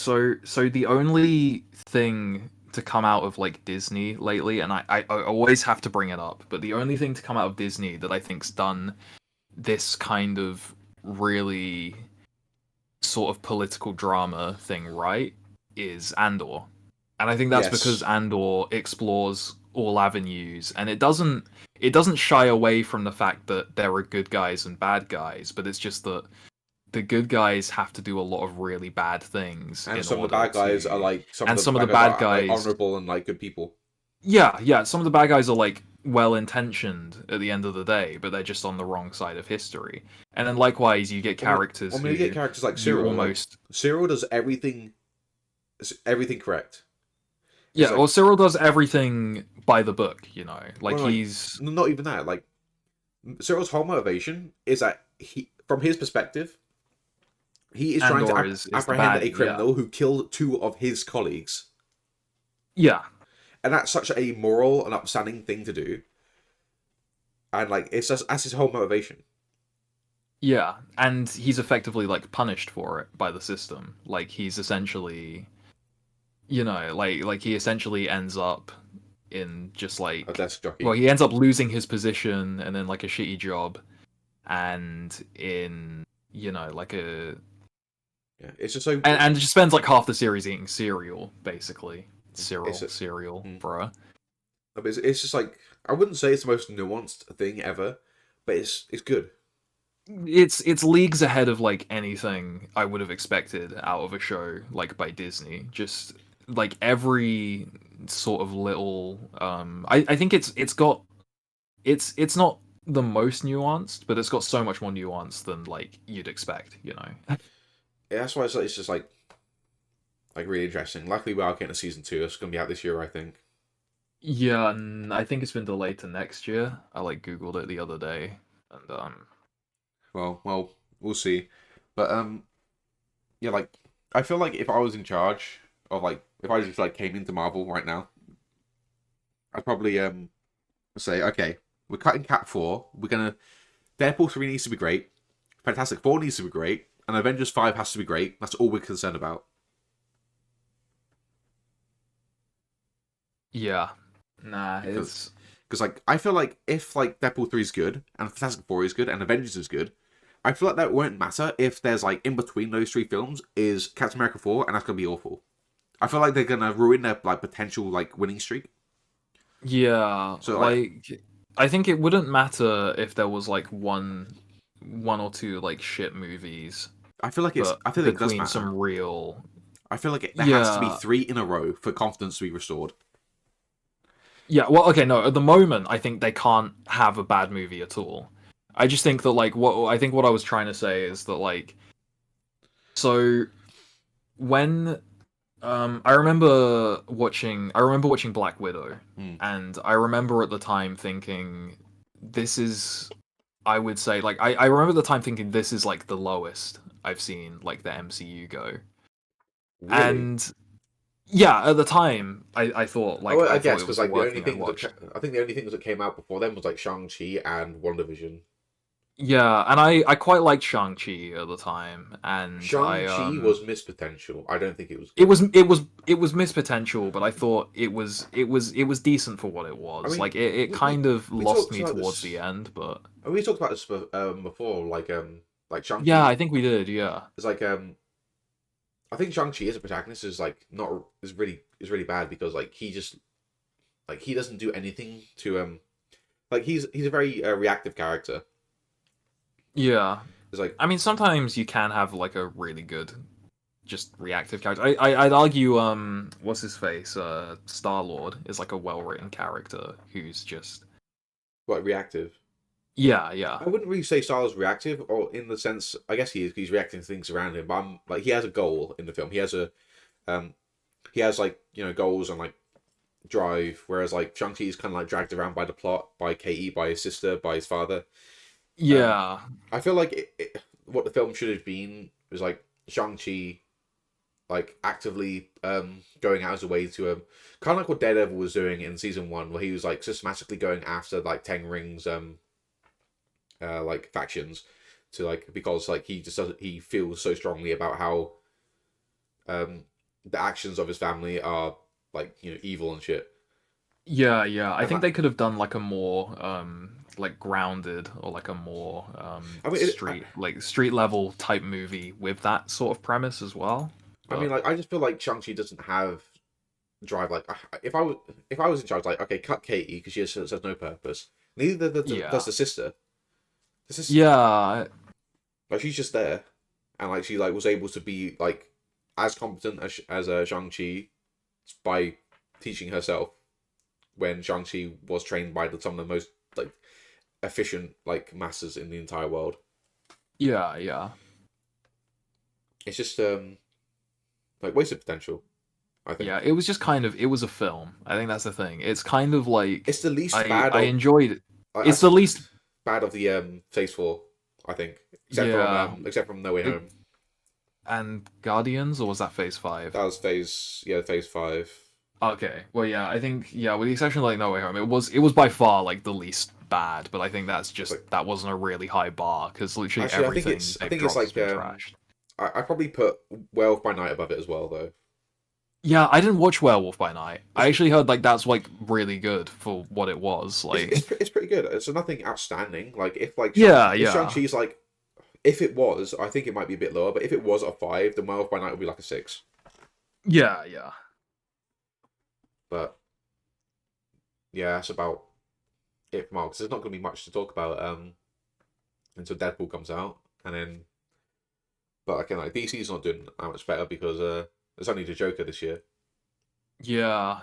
so the only thing to come out of like Disney lately, and I always have to bring it up, but the only thing to come out of Disney that I think's done this kind of really sort of political drama thing right is Andor. And I think that's because Yes, Andor explores all avenues and it doesn't shy away from the fact that there are good guys and bad guys, but it's just that the good guys have to do a lot of really bad things and in some of the order bad guys are to like some of and the some of the bad guys bad are like guys honorable and like good people. yeah, yeah, some of the bad guys are like well intentioned at the end of the day, but they're just on the wrong side of history. And then likewise you get I characters mean, you get who characters like you Cyril. Like almost Cyril does everything correct. It's yeah, like, well Cyril does everything by the book, like well, like he's not even that. Like Cyril's whole motivation is that from his perspective, he is trying to Andor is the apprehend a baddie, yeah. criminal who killed two of his colleagues, Yeah, and that's such a moral and upstanding thing to do. And like, it's just that's his whole motivation. yeah. And he's effectively like punished for it by the system. Like he's essentially like he essentially ends up in just A like desk well, jockey. he ends up losing his position and then like a shitty job and in like a Yeah, it's just so and just spends like half the series eating cereal, basically. it's Cereal, mm, bruh. it's just like I wouldn't say it's the most nuanced thing ever, but it's good. It's leagues ahead of like anything I would have expected out of a show like by Disney. Just like every sort of little I think it's not the most nuanced, but it's got so much more nuance than like you'd expect. Yeah, that's why it's just like really interesting. Luckily, we are getting a season two. It's gonna be out this year, I think. Yeah, and I think it's been delayed to next year. I like Googled it the other day and Well, we'll see. But yeah, like I feel like if I was in charge of like if I just like came into Marvel right now, I'd probably say, okay, we're cutting Cat 4. We're gonna Deadpool 3 needs to be great. Fantastic Four needs to be great. And Avengers 5 has to be great. That's all we're concerned about. yeah. Nah, Because it's like I feel like if like Deadpool 3 is good and Fantastic Four is good and Avengers is good, I feel like that won't matter if there's like in between those three films is Captain America 4 and that's gonna be awful. I feel like they're gonna ruin their like potential like winning streak. yeah, So like like I think it wouldn't matter if there was like one or two like shit movies, I feel like but it does between matter. some real I feel like there has to be Yeah. 3 in a row for confidence to be restored. Yeah, well, okay, no, at the moment, I think they can't have a bad movie at all. I just think that, like, what I was trying to say is that, like, so when I remember watching Black Widow, Hmm. and I remember at the time thinking, this is, I would say, like, I remember at the time thinking this is like the lowest I've seen like the MCU go, Really? and yeah, at the time I thought Oh, I I thought guess it because was the like the worst only thing I'd things that watched. I think the only things that came out before them was like Shang-Chi and WandaVision. Yeah, and I quite liked Shang-Chi at the time, and Shang-Chi was missed potential. I don't think it was it good. was missed potential, but I thought it was decent for what it I was. mean, Like it we kind of we lost talked me about towards this. the end, but We talked about this before. Like yeah, Shang-Chi I think we did. Yeah, is like I think Shang-Chi as a protagonist is like not is really bad because like he just like he doesn't do anything to like he's a very reactive character. yeah. It's like I mean, sometimes you can have like a really good, just reactive character. I'd argue, what's his face? Star Lord is like a well written character who's just what reactive. yeah, yeah, I wouldn't really say Styles reactive, or in the sense, I guess he is. He's reacting to things around him, but I'm like he has a goal in the film. Um, he has like goals and like drive, whereas like Shang-Chi is kind of like dragged around by the plot, by Katie, by his sister, by his father. Um, yeah, I feel like what the film should have been was like Shang-Chi like actively going out of his way to kind of like what Daredevil was doing in season 1, where he was like systematically going after like Ten Rings like factions to like because like he just doesn't he feels so strongly about how um the actions of his family are like evil and shit. yeah. I And think that they could have done like a more like grounded or like a more I mean street level type movie with that sort of premise as well. I mean But like I just feel like Shang-Chi doesn't have drive. Like if I was in charge, like okay, cut Katie because she has no purpose. Neither does yeah, the sister. The sister, yeah, like she's just there, and like she like was able to be like as competent as Shang-Chi by teaching herself when Shang-Chi was trained by some of the most like efficient like masters in the entire world. yeah. It's just like wasted potential, I Yeah, think. it was just kind of it was a film. I think that's the thing. It's kind of like It's the least bad I of enjoyed it. I It's the think the least least bad of the Phase 4, I think. yeah. Except from No Way It, Home. and Guardians or was that Phase 5? That was Phase 5. Okay. Well, yeah, I think yeah, with the exception of like No Way Home, it was by far like the least bad, but I think that's It's just like that wasn't a really high bar because literally actually everything I they've think it's dropped has like been trashed. I probably put Werewolf by Night above it as well though. Yeah, I didn't watch Werewolf by Night. I It's actually heard like that's like really good for what it was. Like it's pretty good. It's nothing outstanding. Like yeah, If yeah. Shang-Chi's like if it was, I think it might be a bit lower, but if it was a 5, then Werewolf by Night would be like a 6. Yeah, yeah. But yeah, that's about it from because there's not going to be much to talk about until Deadpool comes out, and then but again like DC's not doing that much better because there's only the Joker this year, Yeah.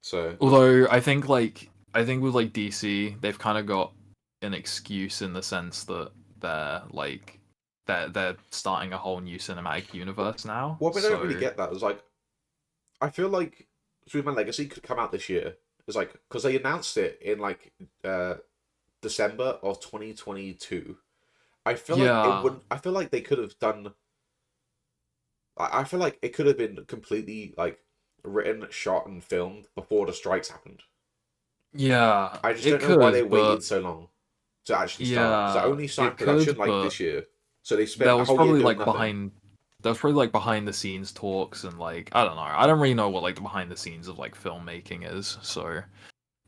so Although I think with like DC, they've kind of got an excuse in the sense that they're like they're starting a whole new cinematic universe now. well, I don't really So get that. It's like I feel like Superman Legacy could come out this year. It's like because they announced it in like uh December of 2022. I feel like it yeah, wouldn't. I feel like they could have done. I feel like it could have been completely like written, shot, and filmed before the strikes happened. yeah, I just it don't know why they could, but waited so long to actually start. Because I yeah, only started it production could, like but this year, so they that spent a was whole year probably doing like nothing. behind that was probably like behind the scenes talks and like I don't know. I don't really know what like the behind the scenes of like filmmaking is. So,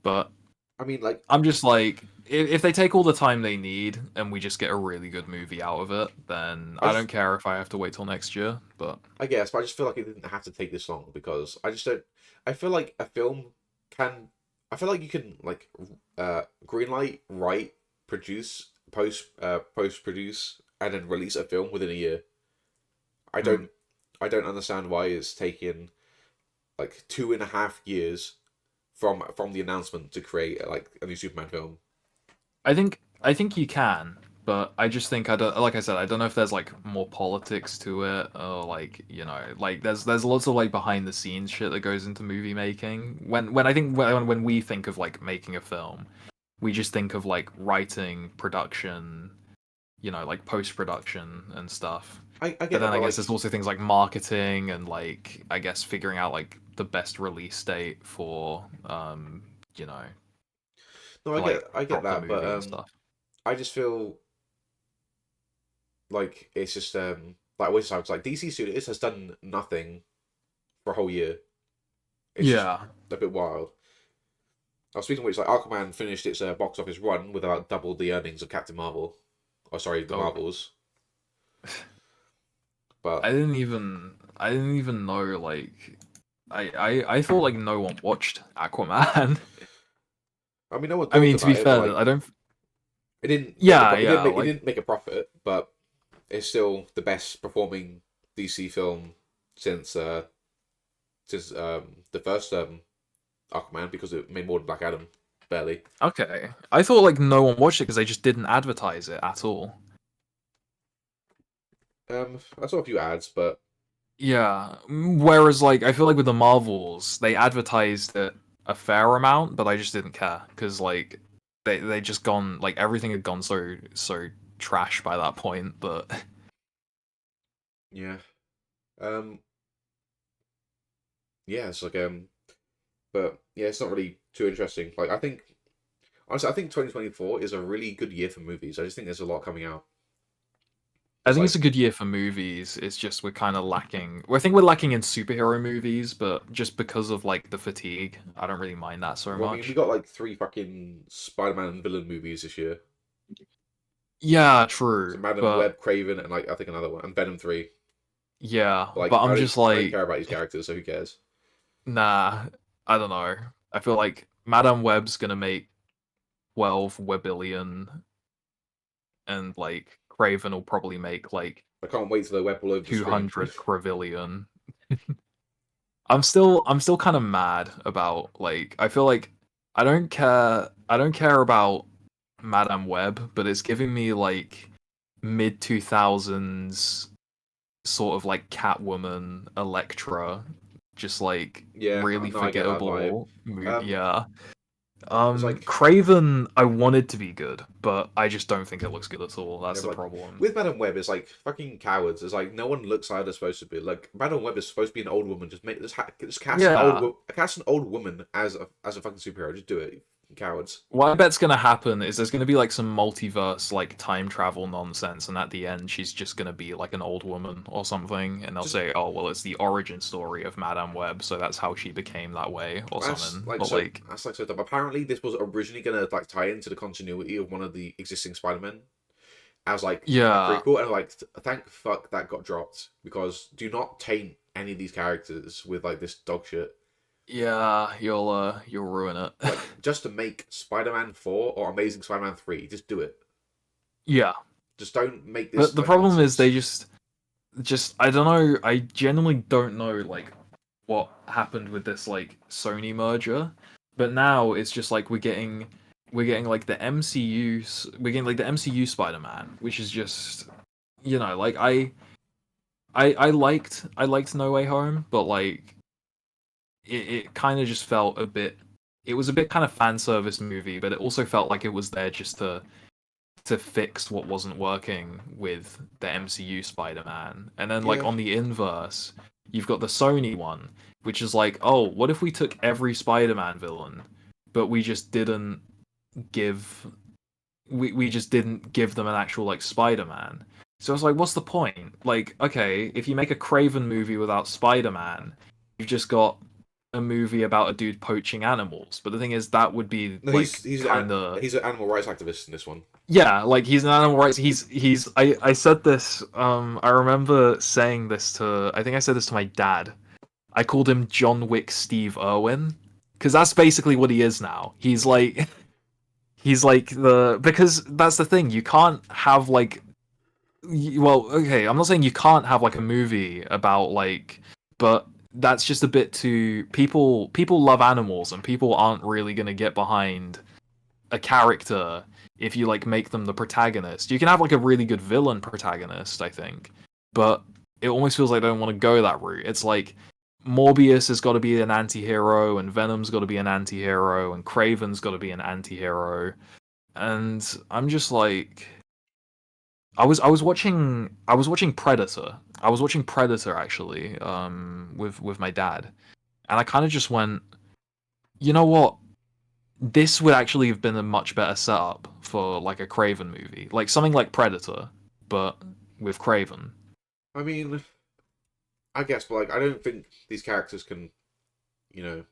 but I mean, like I'm just like, if they take all the time they need and we just get a really good movie out of it, then I I don't just, care if I have to wait till next year. But I guess, but I just feel like it didn't have to take this long because I just don't. I feel like a film can. I feel like you can like greenlight, write, produce, post produce, and then release a film within a year. I hmm, don't. I don't understand why it's taken like 2.5 years from the announcement to create like a new Superman film. I think you can, but I just think I don't like I said, I don't know if there's like more politics to it or like, like there's lots of like behind the scenes shit that goes into movie making. When I think when we think of like making a film, we just think of like writing, production, like post production and stuff. I But get then that, I but guess like there's also things like marketing and like I guess figuring out like the best release date for you know, no, to like I get drop the that, but movie and stuff. I just feel like it's just like always times like DC Studios has done nothing for a whole year. It's just Yeah. a bit wild. I was speaking of which, like Aquaman finished its box office run with about double the earnings of Captain Marvel. Oh, sorry, the Oh, Marvels. But I didn't even know like I thought like no one watched Aquaman. I mean, no one I talked mean, to about be it, but fair, like I don't. it didn't make a Yeah, yeah, it like didn't make a profit, but it's still the best performing DC film since the first Aquaman because it made more than Black Adam, barely. okay. I thought like no one watched it because they just didn't advertise it at all. I saw a few ads, but Yeah. Whereas like I feel like with the Marvels, they advertised it a fair amount, but I just didn't care because like they just gone like everything had gone so trash by that point. But yeah, um, yeah, it's like but yeah, it's not really too interesting. Like I think honestly, I think 2024 is a really good year for movies. I just think there's a lot coming out. I It's think it's a like, good year for movies. It's just we're kind of lacking. Well, I think we're lacking in superhero movies, but just because of like the fatigue, I don't really mind that so well, I mean, we much. got like three fucking Spider-Man villain movies this year. Yeah, So true, Madam but Web, Craven, and like I think another one, and Venom 3. yeah, But like but I'm just I don't like, care about these characters, so who cares? nah, I don't know. I feel like Madame Web's gonna make 12 webillion, and like Craven will probably make like I can't wait till the web all over the screen. 200 quadrillion. I'm still kind of mad about like I feel like I don't care about Madame Web, but it's giving me like mid 2000s sort of like Catwoman, Elektra, just like Yeah, really no, I get that vibe. forgettable movie. Um, Yeah. it's like Craven, I wanted to be good, but I just don't think it looks good at all. yeah, That's the but problem. with Madam Web, it's like fucking cowards. It's like no one looks like they're supposed to be. Like Madam Web is supposed to be an old woman. Just Yeah. cast an old woman as a fucking superhero. Just do it, you cowards. What I bet's gonna happen is there's gonna be like some multiverse like time travel nonsense, and at the end she's just gonna be like an old woman or something, and they'll Just say, "Oh, well, it's the origin story of Madame Web, so that's how she became that way" or something. But like, that's like so dumb. Apparently, this was originally gonna like tie into the continuity of one of the existing Spider-Men as like a yeah, prequel, and like thank fuck that got dropped because do not taint any of these characters with like this dog shit. yeah, you'll ruin it. Like just to make Spider-Man 4 or Amazing Spider-Man 3, just do it. Yeah, Just don't make but this the like problem is nonsense. they just I don't know. I genuinely don't know like what happened with this like Sony merger, but now it's just like we're getting like the we're getting like the MCU Spider-Man, which is just like I liked No Way Home, but like it kind of just felt a bit. It was a bit kind of fan service movie, but it also felt like it was there just to fix what wasn't working with the MCU Spider-Man. And then like Yeah, on the inverse, you've got the Sony one, which is like, oh, what if we took every Spider-Man villain, but give we just didn't give them an actual like Spider-Man. So it's like, what's the point? Like, okay, if you make a Craven movie without Spider-Man, you've just got a movie about a dude poaching animals. But the thing is, that would be no, like kind of he's an animal rights activist in this one. yeah, like he's an animal rights. He's. I said this. I remember saying this to. I think I said this to my dad. I called him John Wick Steve Irwin because that's basically what he is now. He's like he's like the because that's the thing. You can't have like well, okay, I'm not saying you can't have like a movie about like, but that's just a bit too people love animals and people aren't really gonna get behind a character if you like make them the protagonist. You can have like a really good villain protagonist, I think, but it almost feels like I don't want to go that route. It's like Morbius has got to be an anti-hero and Venom's got to be an anti-hero and Kraven's got to be an anti-hero. And I'm just like I was watching Predator. I was watching Predator actually with my dad. And I kind of just went, "You know what? This would actually have been a much better setup for like a Craven movie. Like something like Predator, but with Craven." I mean, I guess, but like, I don't think these characters can, you know,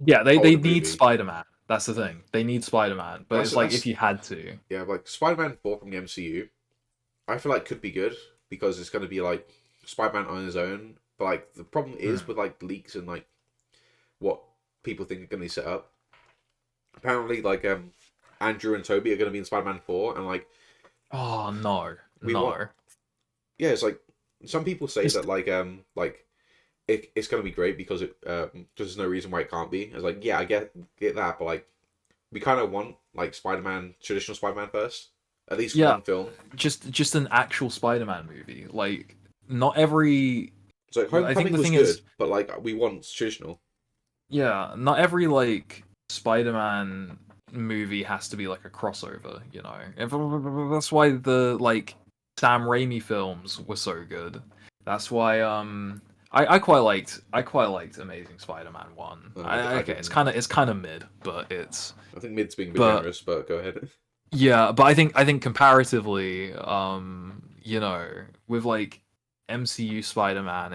Yeah, hold they a need movie. Spider-Man. That's the thing. They need Spider-Man, but it's like if That's you had to. yeah, like Spider-Man 4 from the MCU. I feel like could be good because it's going to be like Spider-Man on his own. But like the problem is Hmm. with like leaks and like what people think are going to be set up. Apparently, like Andrew and Toby are going to be in Spider-Man 4, and like Oh no. we want, No. yeah, it's like some people say that Just like it's going to be great because there's no reason why it can't be. It's like, yeah, I get that, but like we kind of want like Spider-Man, traditional Spider-Man first, at least yeah, one film. just an actual Spider-Man movie. Like not every So like, I think Homecoming the was thing is, good, but like we want traditional. yeah, not every like Spider-Man movie has to be like a crossover, you know. That's why the like Sam Raimi films were so good. That's why I quite liked Amazing Spider-Man 1. I Okay, didn't. it's kind of mid, but it's I think mid's being a bit but generous, but go ahead. yeah, but I think comparatively you know, with like MCU Spider-Man,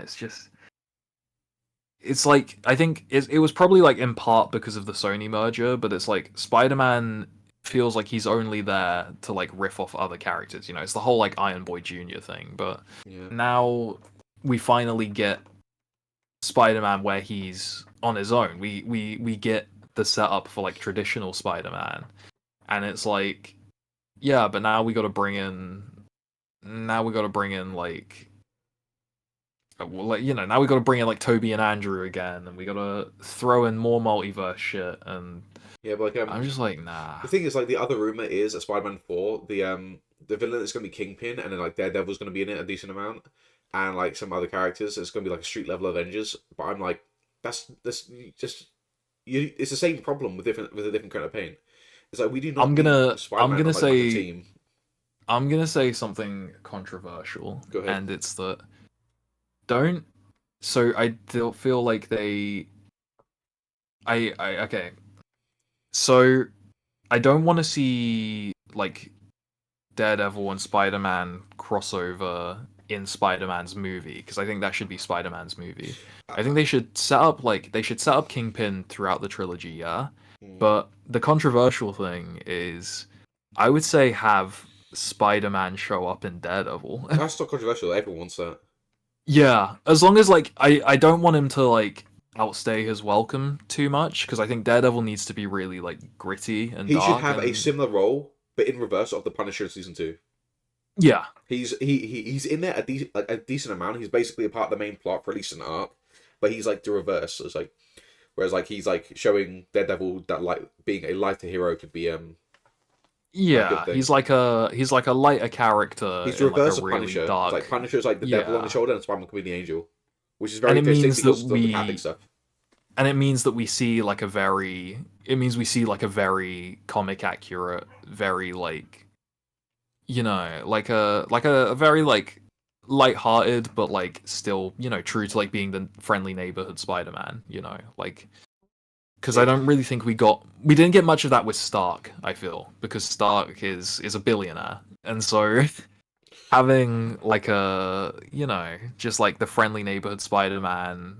it's like I think it was probably like in part because of the Sony merger, but it's like Spider-Man feels like he's only there to like riff off other characters. You know, it's the whole like Iron Boy Jr. thing. But Yeah. now we finally get Spider-Man where he's on his own. We get the setup for like traditional Spider-Man, and it's like yeah, but now we got to bring in like well, like you know, now we got to bring in like Toby and Andrew again, and we got to throw in more multiverse shit, and Yeah, but like I'm just like, nah. the thing is like the other rumor is a Spider-Man 4, the villain is gonna be Kingpin and then like Daredevil's gonna be in it a decent amount. And like some other characters, it's gonna be like a street level Avengers. But I'm like, that's just you it's the same problem with a different kind of paint. It's like we do not need I'm Spider-Man gonna on the say team. I'm gonna say something controversial, Go ahead. and it's that don't. So I don't feel like I okay. So I don't want to see like Daredevil and Spider Man crossover in Spider Man's movie because I think that should be Spider Man's movie. I think Uh, they should set up Kingpin throughout the trilogy, yeah. hmm. But the controversial thing is, I would say have Spider Man show up in Daredevil. That's not controversial. Everyone wants that. Yeah, as long as like I don't want him to like outstay his welcome too much because I think Daredevil needs to be really like gritty and He should dark have a and similar role, but in reverse of the Punisher in season 2. yeah. He's in there a decent amount. He's basically a part of the main plot for at least an arc, but he's like the reverse. So it's like whereas like he's like showing Daredevil that like being a lighter hero could be a good Yeah, thing. he's like a lighter character He's the in like a reverse of really Punisher. It's like dark. Punisher's like the devil on the Yeah. shoulder, and Spider-Man could be the angel, which is And very it fitting means that because of the Catholic we stuff. and it means that we see like a very it means we see like a very comic accurate, very like you know, like a very like light-hearted but like still, you know, true to like being the friendly neighborhood Spider-Man, you know, like because I Yeah, don't really think we didn't get much of that with Stark, I feel, because Stark is a billionaire. And so having like a you know just like the friendly neighborhood Spider-Man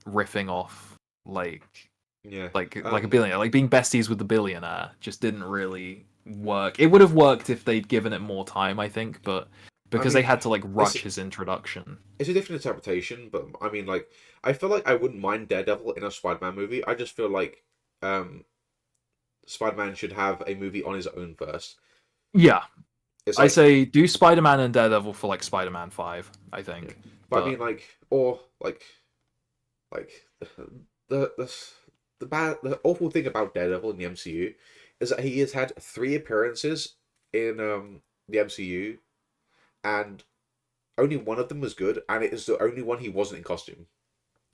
riffing off like yeah. like a billionaire, like being besties with the billionaire just didn't really work. It would have worked if they'd given it more time, I think, but I because they mean, had to like it's rush his introduction. it's a different interpretation, but I mean, like, I feel like I wouldn't mind Daredevil in a Spider-Man movie. I just feel like um, Spider-Man should have a movie on his own first. Yeah, It's I like, say do Spider-Man and Daredevil for like Spider-Man 5, I yeah. think. But I mean, But like, or like the the the awful thing about Daredevil in the MCU is that he has had 3 appearances in the MCU, and only one of them was good, and it is the only one he wasn't in costume.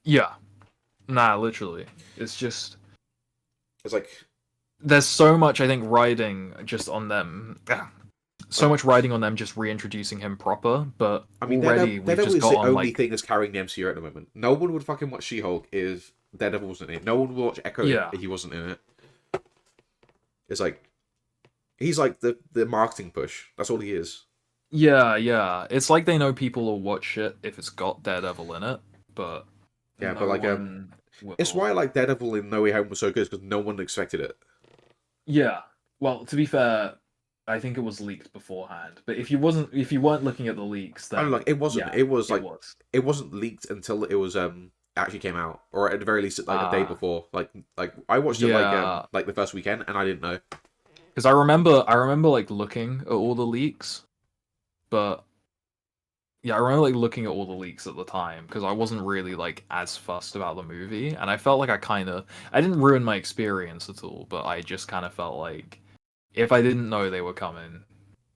yeah, nah, literally. It's just It's like there's so much I think riding just on them. So like much riding on them just reintroducing him proper, but I mean, already we've Daredevil just is got the on only like thing that's carrying the MCU at the moment. No one would fucking watch She-Hulk if Daredevil wasn't in it. No one would watch Echo if yeah. he wasn't in it. It's like he's like the marketing push. That's all he is. Yeah, yeah. It's like they know people will watch it if it's got Daredevil in it, but Yeah, but no like one it's will. why like Daredevil in No Way Home was so good because no one expected it. Yeah. Well, to be fair, I think it was leaked beforehand. But if you weren't looking at the leaks, I don't know, then like it wasn't. yeah, It was it like was. it wasn't leaked until it was actually came out, or at the very least like a day Uh before. Like I watched it yeah, like the first weekend and I didn't know. because I remember like looking at all the leaks, but yeah, I remember like looking at all the leaks at the time because I wasn't really like as fussed about the movie, and I felt like I didn't ruin my experience at all, but I just kind of felt like if I didn't know they were coming,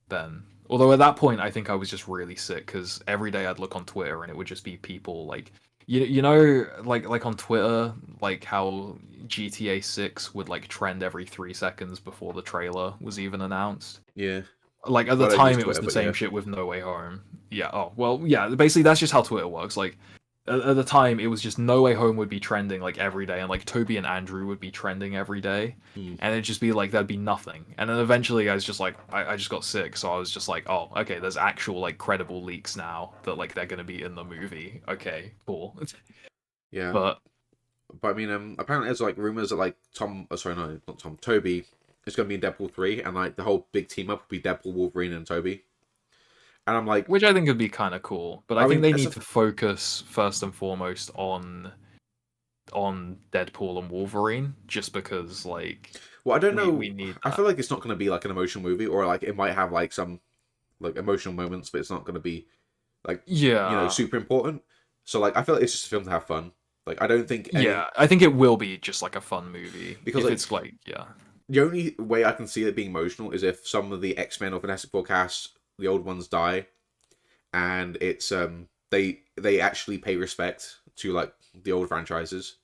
then although at that point I think I was just really sick because every day I'd look on Twitter and it would just be people like you know like on Twitter like how GTA 6 would like trend every 3 seconds before the trailer was even announced. Yeah, Like at the I don't use time it was Twitter, the but yeah. same shit with No Way Home. Yeah, oh well yeah, basically that's just how Twitter works. Like at the time it was just No Way Home would be trending like every day and like Toby and Andrew would be trending every day. Hmm. And it'd just be like there'd be nothing. And then eventually I was just like I just got sick, so I was just like, oh, okay, there's actual like credible leaks now that like they're gonna be in the movie. Okay, cool. Yeah, But but I mean, apparently there's like rumors that like sorry, no, not Tom, Toby is going to be in Deadpool 3, and like the whole big team up will be Deadpool, Wolverine, and Toby. And I'm like, which I think would be kind of cool. But I I think mean, they as need a to focus first and foremost on Deadpool and Wolverine, just because like well, I don't we know. need I that. feel like it's not going to be like an emotional movie, or like it might have like some like emotional moments, but it's not going to be like Yeah, super important. So like, I feel like it's just a film to have fun. Like, I don't think any yeah. I think it will be just like a fun movie because if like it's like yeah, the only way I can see it being emotional is if some of the X-Men or Fantastic Four cast, the old ones, die, and it's they actually pay respect to like the old franchises.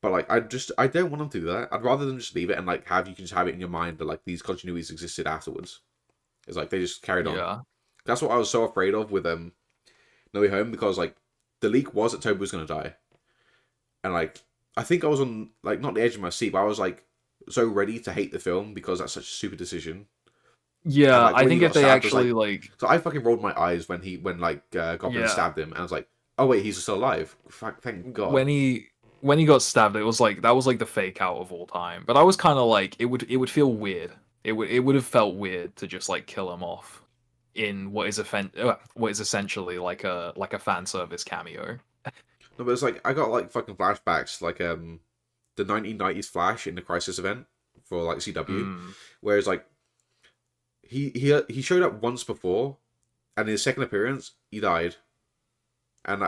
But like I don't want them to do that. I'd rather them just leave it and like have you can just have it in your mind that like these continuities existed afterwards. It's like they just carried on. yeah, That's what I was so afraid of with No Way Home because like the leak was that Toby was gonna die, and like I think I was on like not the edge of my seat, but I was like so ready to hate the film because that's such a stupid decision. And yeah. like I when he think if got they stabbed, was actually like like so I fucking rolled my eyes when like Goblin yeah stabbed him, and I was like, oh wait, he's still alive. Thank God. when he got stabbed, it was like that was like the fake out of all time. But I was kind of like it would feel weird. It would have felt weird to just like kill him off in what is essentially like a fan service cameo. No, but it's like I got like fucking flashbacks, like the 1990s Flash in the Crisis event for like CW, Mm. whereas like he showed up once before, and in his second appearance he died, and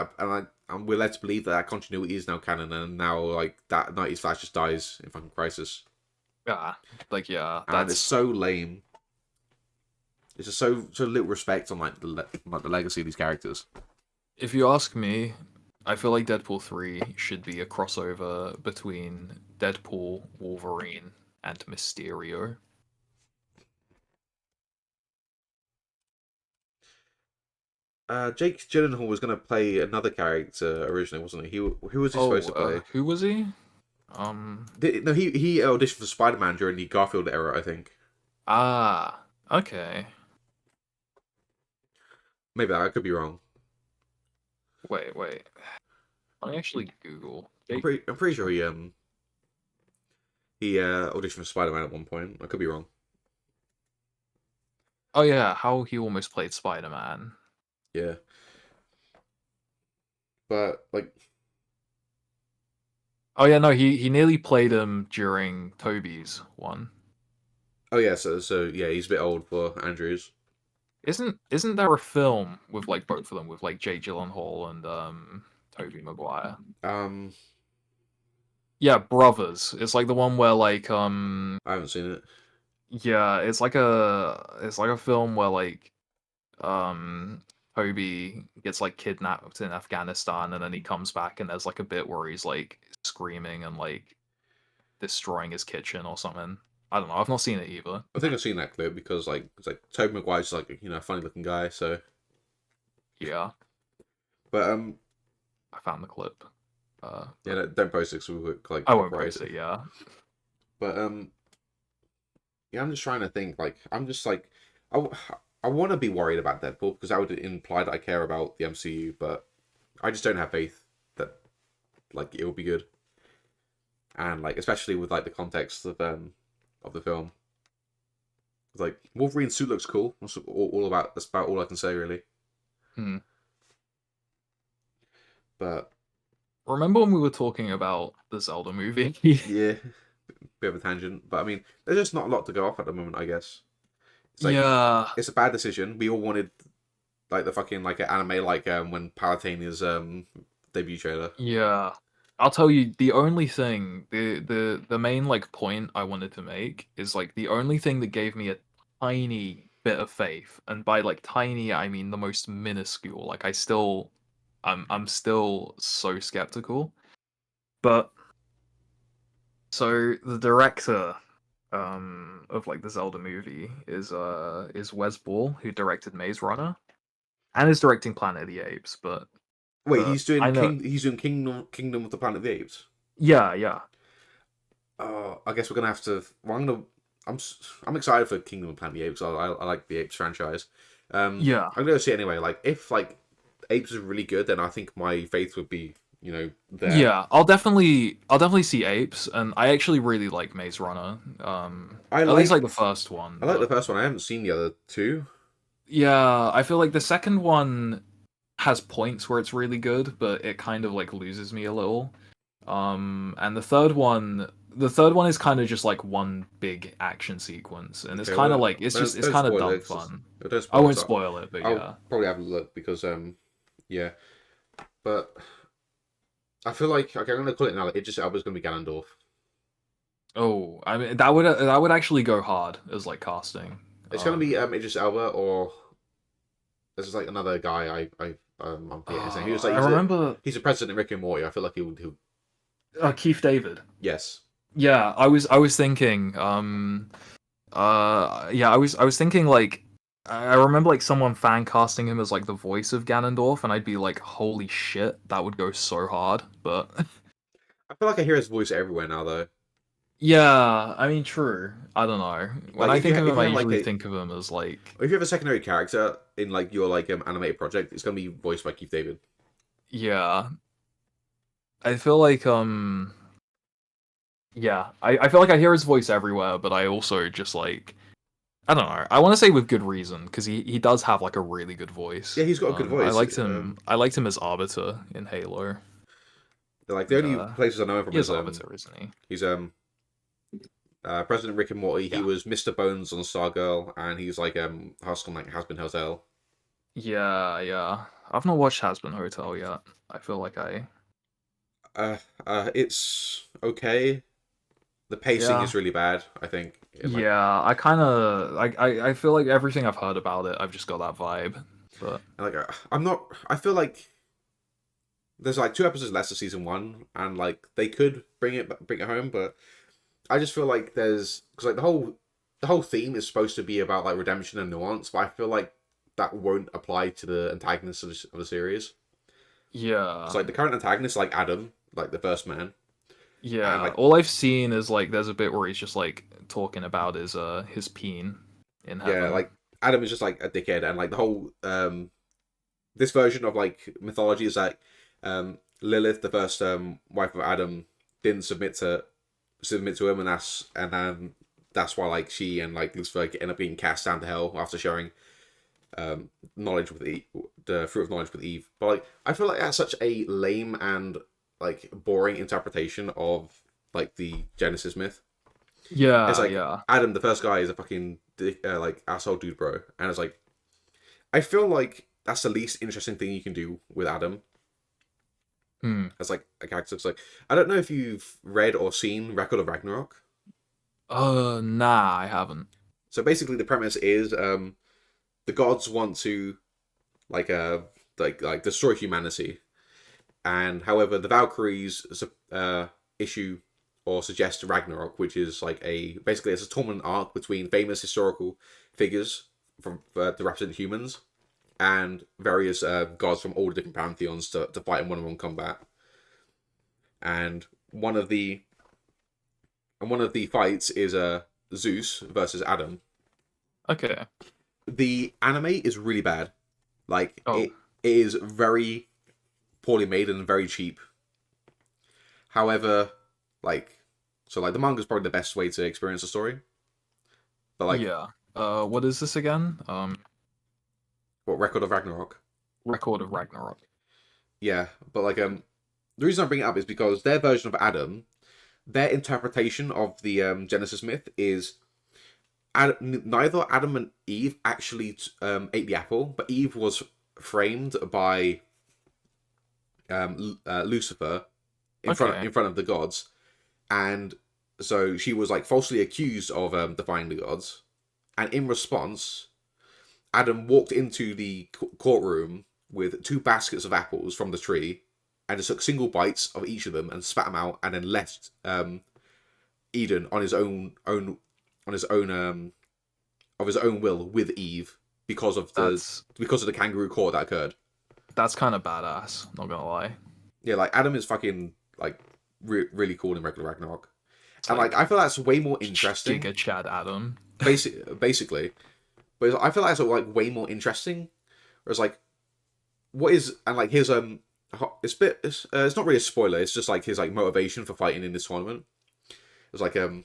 we're led to believe that that continuity is now canon, and now like that 90s Flash just dies in fucking Crisis, Yeah, like yeah, and it's that's so lame. It's just so little respect on like like the legacy of these characters. if you ask me, I feel like Deadpool 3 should be a crossover between Deadpool, Wolverine, and Mysterio. Jake Gyllenhaal was going to play another character originally, wasn't he? Who was he supposed Oh, to play? who was he? Um, No, he auditioned for Spider Man during the Garfield era, I think. okay. Maybe I could be wrong. Wait. Let me actually Google. I'm pretty sure he auditioned for Spider Man at one point. I could be wrong. Oh yeah, how he almost played Spider-Man. Yeah, but like, Oh yeah, no, he nearly played him during Toby's one. oh yeah, so yeah, he's a bit old for Andrews. Isn't there a film with like both of them with like Jake Gyllenhaal and Tobey Maguire? Um, Yeah, Brothers. It's like the one where like I haven't seen it. yeah, it's like a film where like um Toby gets like kidnapped in Afghanistan and then he comes back and there's like a bit where he's like screaming and like destroying his kitchen or something. I don't know. I've not seen it either. I think I've seen that clip because like it's like Tobey Maguire's like a funny looking guy. So, Yeah, but I found the clip. yeah, But don't post it 'cause we would like I won't copyright post it. it. Yeah. But yeah, I'm just trying to think. Like, I'm just like, I, w- I want to be worried about Deadpool because that would imply that I care about the MCU, but I just don't have faith that like it will be good, and like especially with like the context of the film. Like Wolverine's suit looks cool. That's about all I can say really. Hmm. But Remember when we were talking about the Zelda movie? yeah, bit of a tangent. But I mean, there's just not a lot to go off at the moment. I guess it's like Yeah, it's a bad decision. We all wanted like the fucking like an anime like when Palutena's debut trailer. yeah. I'll tell you, the only thing, the main like point I wanted to make is like the only thing that gave me a tiny bit of faith, and by like tiny I mean the most minuscule. Like I'm still so skeptical. But so the director of like the Zelda movie is Wes Ball, who directed Maze Runner and is directing Planet of the Apes, Wait, but I know. He's doing Kingdom of the Planet of the Apes. Yeah, yeah, I guess we're gonna have to. Well, I'm excited for Kingdom of the Planet of the Apes. I like the Apes franchise. yeah, I'm gonna see it anyway. Like if like Apes is really good, then I think my faith would be there. yeah. I'll definitely see Apes, and I actually really like Maze Runner. I At least like the liked first one, I like the but first one. I haven't seen the other two. yeah, I feel like the second one has points where it's really good, but it kind of like loses me a little. And the third one is kind of just like one big action sequence, and it's Okay, kind of well, like it's don't kind of spoil dumb it. fun. Don't I spoil it. won't So spoil it, but I'll yeah. probably have a look because yeah, but I feel like okay, I'm gonna call it now. Like, Idris Elba's gonna be Ganondorf. Oh, I mean that would actually go hard as like casting. It's gonna be Idris Elba or there's like another guy I'm forgetting his name. He was like I remember he's a president in Rick and Morty. I feel like he would Keith David. yes. Yeah, I was thinking yeah, I was thinking like I remember like someone fan casting him as like the voice of Ganondorf, and I'd be like, holy shit, that would go so hard. But I feel like I hear his voice everywhere now though. yeah, I mean, true. I don't know. When Like I think of if him, you I have like usually a think of him as like, if you have a secondary character in like your like animated project, it's gonna be voiced by Keith David. yeah. I feel like yeah, I feel like I hear his voice everywhere, but I also just like I don't know. I want to say with good reason because he does have like a really good voice. Yeah, he's got a good I voice. liked him. I liked him as Arbiter in Halo, Like the and only places I know him from he is is Arbiter, isn't he? he's President Rick and Morty. He Yeah, was Mr. Bones on Stargirl, and he's like Husk on like Has Been Hotel. yeah, yeah. I've not watched Has Been Hotel yet. I feel like I Uh, it's okay. The pacing yeah is really bad. I think. And, like, yeah. I kind of I feel like everything I've heard about it, I've just got that vibe. But I'm not. I feel like there's like two episodes less of season one, and like they could bring it home, but I just feel like there's because like the whole theme is supposed to be about like redemption and nuance, but I feel like that won't apply to the antagonists of the series. Because yeah, like the current antagonist, like Adam, like the first man, and yeah. like All I've seen is like there's a bit where he's just like talking about his peen in yeah, heaven. like Adam is just like a dickhead, and like the whole this version of like mythology is like Lilith, the first wife of Adam, didn't submit to him, and that's why like she and like Lucifer end up being cast down to hell after sharing knowledge with the fruit of knowledge with Eve. But like I feel like that's such a lame and like boring interpretation of like the Genesis myth. It's Yeah, like yeah, Adam, the first guy, is a fucking dick, like asshole dude, bro, and it's like I feel like that's the least interesting thing you can do with Adam Hmm. as like a character. It's like I don't know if you've read or seen Record of Ragnarok. Nah, I haven't. So basically, the premise is the gods want to like uh like destroy humanity, and however the Valkyries issue or suggest Ragnarok, which is like a basically it's a tournament arc between famous historical figures from to represent humans and various gods from all the different pantheons to fight in one-on-one combat. And one of the fights is Zeus versus Adam. Okay. The anime is really bad. Like Oh, it is very poorly made and very cheap. However, like like the manga is probably the best way to experience the story. But like yeah. What is this again? what Record of Ragnarok? Record of Ragnarok. Yeah, but like the reason I bring it up is because their version of Adam, their interpretation of the Genesis myth is neither Adam and Eve actually ate the apple, but Eve was framed by Lucifer Okay. in front of the gods, and so she was like falsely accused of defying the gods, and in response, Adam walked into the courtroom with two baskets of apples from the tree, and just took single bites of each of them and spat them out, and then left Eden on his on his own of his own will with Eve That's because of the kangaroo court that occurred. that's kind of badass. Not gonna lie. Yeah, like Adam is fucking like really cool in regular Ragnarok, It's and like like I feel that's way more interesting. Giga Chad Adam. Basically, but I feel like it's like way more interesting. Whereas like what is and like his it's not really a spoiler. It's just like his like motivation for fighting in this tournament. It's like do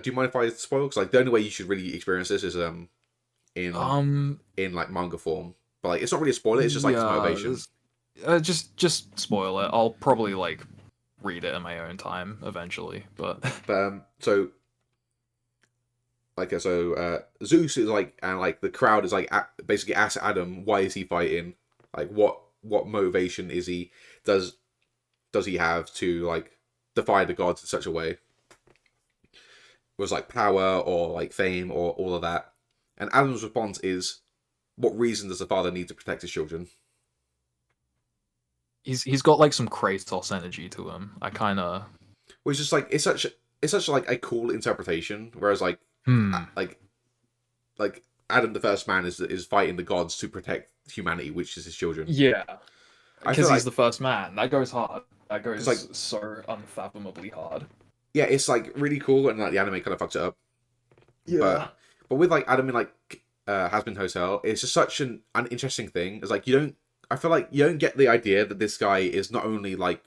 you mind if I spoil? Because like the only way you should really experience this is in Um. like manga form. But like it's not really a spoiler. It's just like his Yeah. motivation. Just spoil it. I'll probably like read it in my own time eventually. But But Zeus is like and like the crowd is like basically asks Adam why is he fighting? Like what motivation is he does he have to like defy the gods in such a way? Was like power or like fame or all of that. And Adam's response is, "What reason does the father need to protect his children?" he's got like some Kratos energy to him. I kind of Which is like it's such like a cool interpretation. Whereas hmm. like like Adam the first man is fighting the gods to protect humanity, which is his children. Yeah, I feel because he's like the first man. That goes hard. That it's like goes so unfathomably hard. yeah, it's like really cool and like the anime kind of fucks it up. Yeah. But with like Adam in like Has Been Hotel, it's just such an uninteresting thing. It's like you don't. I feel like you don't get the idea that this guy is not only like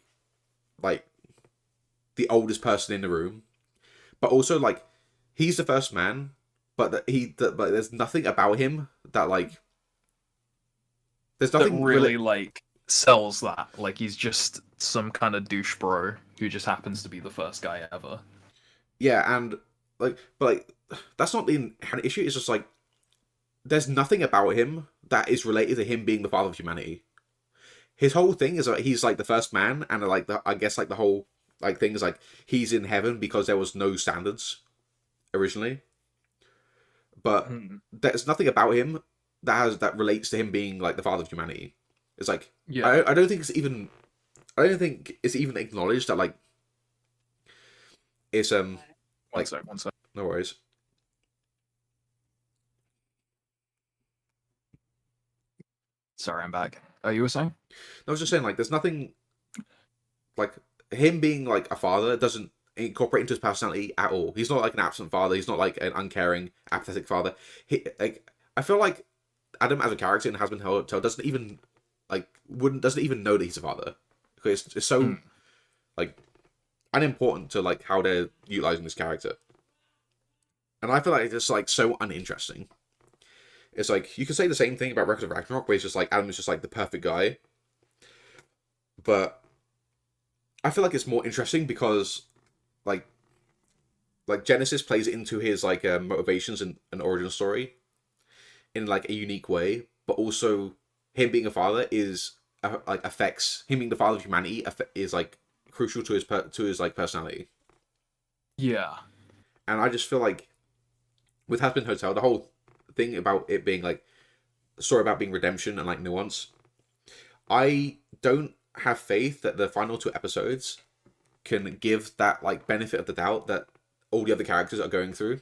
the oldest person in the room, but also like he's the first man, but but there's nothing about him that like there's That nothing really really like sells that. Like he's just some kind of douche bro who just happens to be the first guy ever. yeah, and like but like that's not the inherent issue. It's just like there's nothing about him that is related to him being the father of humanity. His whole thing is like he's like the first man, and like I guess like the whole like thing is like he's in heaven because there was no standards originally. But Hmm. there's nothing about him that relates to him being like the father of humanity. It's like Yeah. I don't think it's even I don't think it's even acknowledged that like it's One like sec. One sec. no worries. Sorry, I'm back. You were saying? I was just saying like there's nothing like him being like a father doesn't incorporate into his personality at all. He's not like an absent father. He's not like an uncaring, apathetic father. He like I feel like Adam as a character in Has Been Told doesn't even like wouldn't doesn't even know that he's a father because it's so Hmm. like unimportant to like how they're utilizing this character. And I feel like it's just like so uninteresting. It's like you could say the same thing about Record of Ragnarok, where it's just like Adam is just like the perfect guy, but I feel like it's more interesting because like Genesis plays into his like motivations and origin story in like a unique way, but also him being a father is like affects him being the father of humanity is like crucial to his like personality. Yeah. And I just feel like with Hazbin Hotel, the whole thing about it being like a story about being redemption and like nuance, I don't have faith that the final two episodes can give that like benefit of the doubt that all the other characters are going through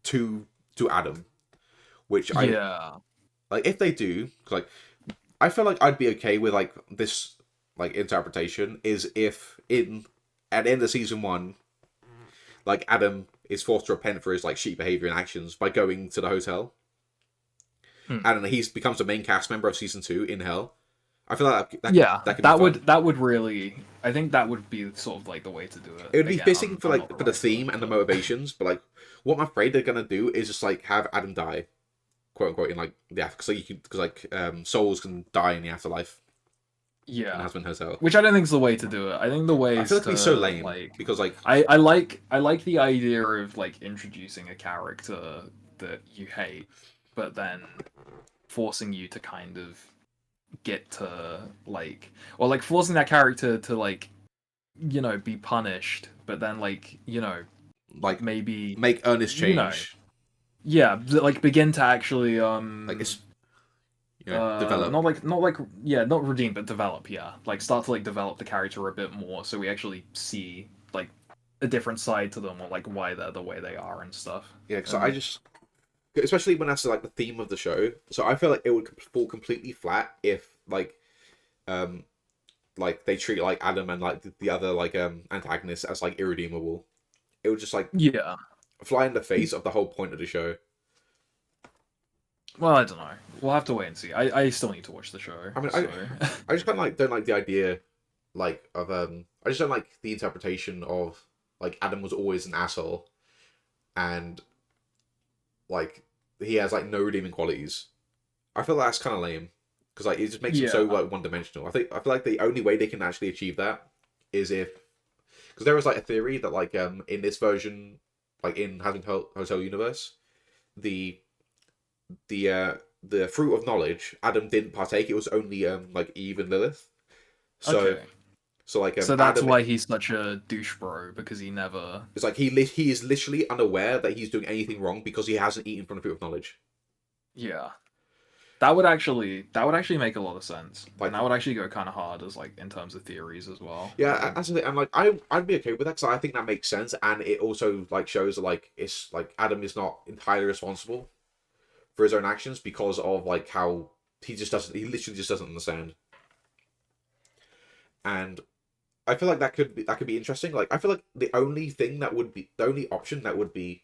to Adam, which I Yeah. like. If they do, 'cause, like I feel like I'd be okay with like this like interpretation is if in at the end of season one, like Adam is forced to repent for his like shitty behavior and actions by going to the hotel, Hmm. and he's becomes a main cast member of season two in Hell. I feel like Yeah, that could be fun. that would really, I think that would be sort of like the way to do it. It would be Again, fitting for I'm not like the for the writer, theme and the but motivations, but like what I'm afraid they're gonna do is just like have Adam die, quote unquote, in like the after, because souls can die in the afterlife in yeah, Hazbin Hotel. which I don't think is the way to do it. I think the way I feel is like it'd be so to lame like, because like I like the idea of like introducing a character that you hate, but then forcing you to kind of get to like, or like forcing that character to like, be punished, but then like, like maybe, make earnest you know, change, yeah, like begin to actually like it's develop. not like yeah, not redeem but develop, yeah, like start to like develop the character a bit more so we actually see like a different side to them, or like why they're the way they are and stuff. Yeah, because I And just especially when that's like the theme of the show. So I feel like it would fall completely flat if um like they treat like Adam and like the other like antagonists as like irredeemable. It would just like yeah, fly in the face of the whole point of the show. well, I don't know, we'll have to wait and see. I still need to watch the show, I mean, so I just kind of like don't like the idea like of I just don't like the interpretation of like Adam was always an asshole and like he has like no redeeming qualities. I feel like that's kind of lame because like it just makes him so yeah, like one dimensional. I feel like the only way they can actually achieve that is if because there was like a theory that like in this version like in Hazbin Hotel universe the the fruit of knowledge Adam didn't partake. It was only like Eve and Lilith. So okay, like so that's Adam why he's such a douche bro, because he never, it's like he is literally unaware that he's doing anything wrong because he hasn't eaten from the fruit of knowledge. yeah, that would actually make a lot of sense, and Like that would actually go kind of hard as like in terms of theories as well, I yeah, think. that's the thing. And like I'd be okay with that because I think that makes sense, and it also like shows that like it's like Adam is not entirely responsible for his own actions because of like how he literally just doesn't understand. And I feel like that could be interesting. Like I feel like the only option that would be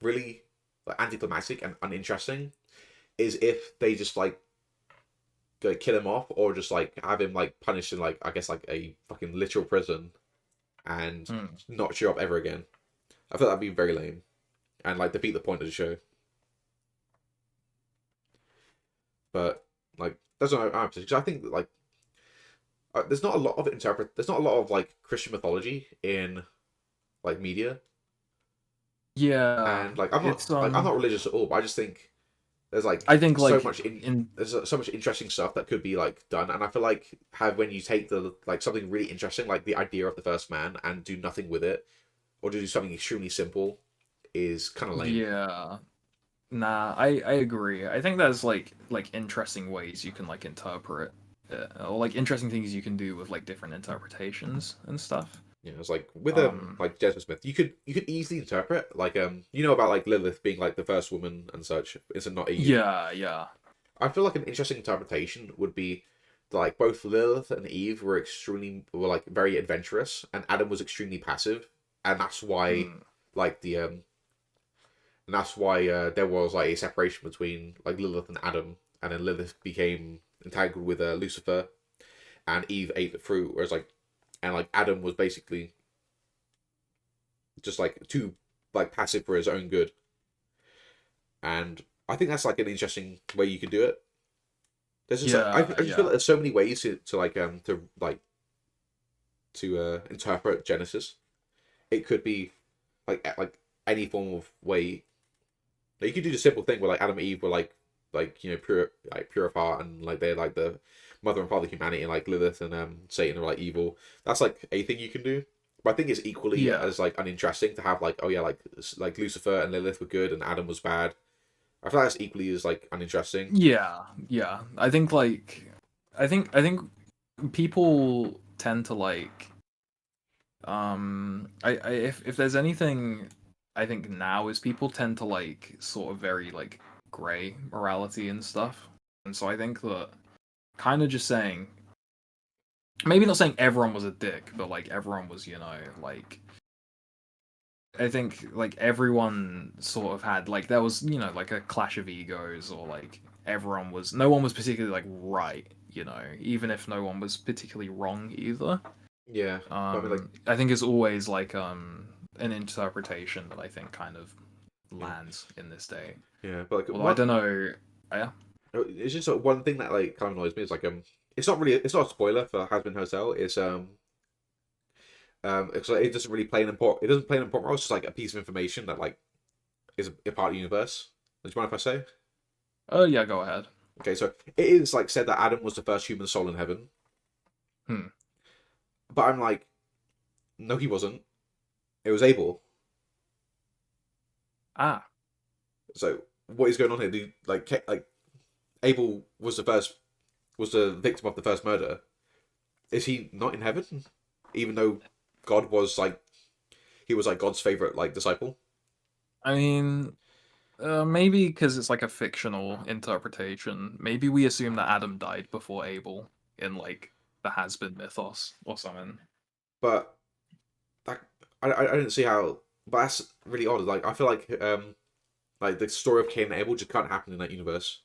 really like anticlimactic and uninteresting is if they just like go kill him off or just like have him like punished in like I guess like a fucking literal prison and Hmm. not show up ever again. I feel that'd be very lame and like defeat the point of the show. But like that's not my position because I think that, like there's not a lot of like Christian mythology in like media, Yeah, and like it's I'm not religious at all, but I just think there's like I think so like much in in there's so much interesting stuff that could be like done, and I feel like have when you take the like something really interesting like the idea of the first man and do nothing with it or do something extremely simple is kind of lame. yeah, nah, I agree. I think there's like interesting ways you can like interpret it, or like interesting things you can do with like different interpretations and stuff. You know, it's with Um, like Desmond Smith, you could easily interpret like you know about like Lilith being like the first woman and such. It's not Eve. yeah, yeah, I feel like an interesting interpretation would be like both Lilith and Eve were like very adventurous, and Adam was extremely passive, and that's why mm, like the and that's why there was like a separation between like Lilith and Adam, and then Lilith became entangled with Lucifer, and Eve ate the fruit, whereas like and like Adam was basically just like too like passive for his own good, and I think that's like an interesting way you could do it. There's just like yeah, I just feel yeah, like there's so many ways to interpret Genesis. It could be like any form of way. Like, you could do the simple thing where like Adam and Eve were like like pure of heart, and like they're like the mother and father of humanity, and like Lilith and Satan are like evil. That's like a thing you can do. But I think it's equally Yeah. as like uninteresting to have like, oh yeah, like Lucifer and Lilith were good and Adam was bad. I feel like that's equally as like uninteresting. Yeah, yeah. I think people tend to like I if there's anything I think now is people tend to like sort of very like gray morality and stuff. And so I think that kind of just saying maybe not saying everyone was a dick, but like everyone was, like I think like everyone sort of had like there was like a clash of egos or like no one was particularly like right, even if no one was particularly wrong either. Yeah, but I mean like I think it's always like an interpretation that I think kind of yeah, lands in this day. yeah, but like Although I one, don't know, yeah, it's just like, one thing that like kind of annoys me is like it's not a spoiler for Hazbin Hotel. It's like it doesn't really play an important, it doesn't play an important role. It's just like a piece of information that like is a part of the universe. Do you mind if I say? oh yeah, go ahead. Okay, so it is like said that Adam was the first human soul in heaven, Hmm. but I'm like, no, he wasn't. It was Abel. Ah, So what is going on here? Like Abel was the victim of the first murder. Is he not in heaven? Even though God was like he was like God's favorite like disciple. I mean, maybe because it's like a fictional interpretation. Maybe we assume that Adam died before Abel in like the has-been mythos or something. But that I didn't see how. But that's really odd. Like I feel like the story of Cain and Abel just can't happen in that universe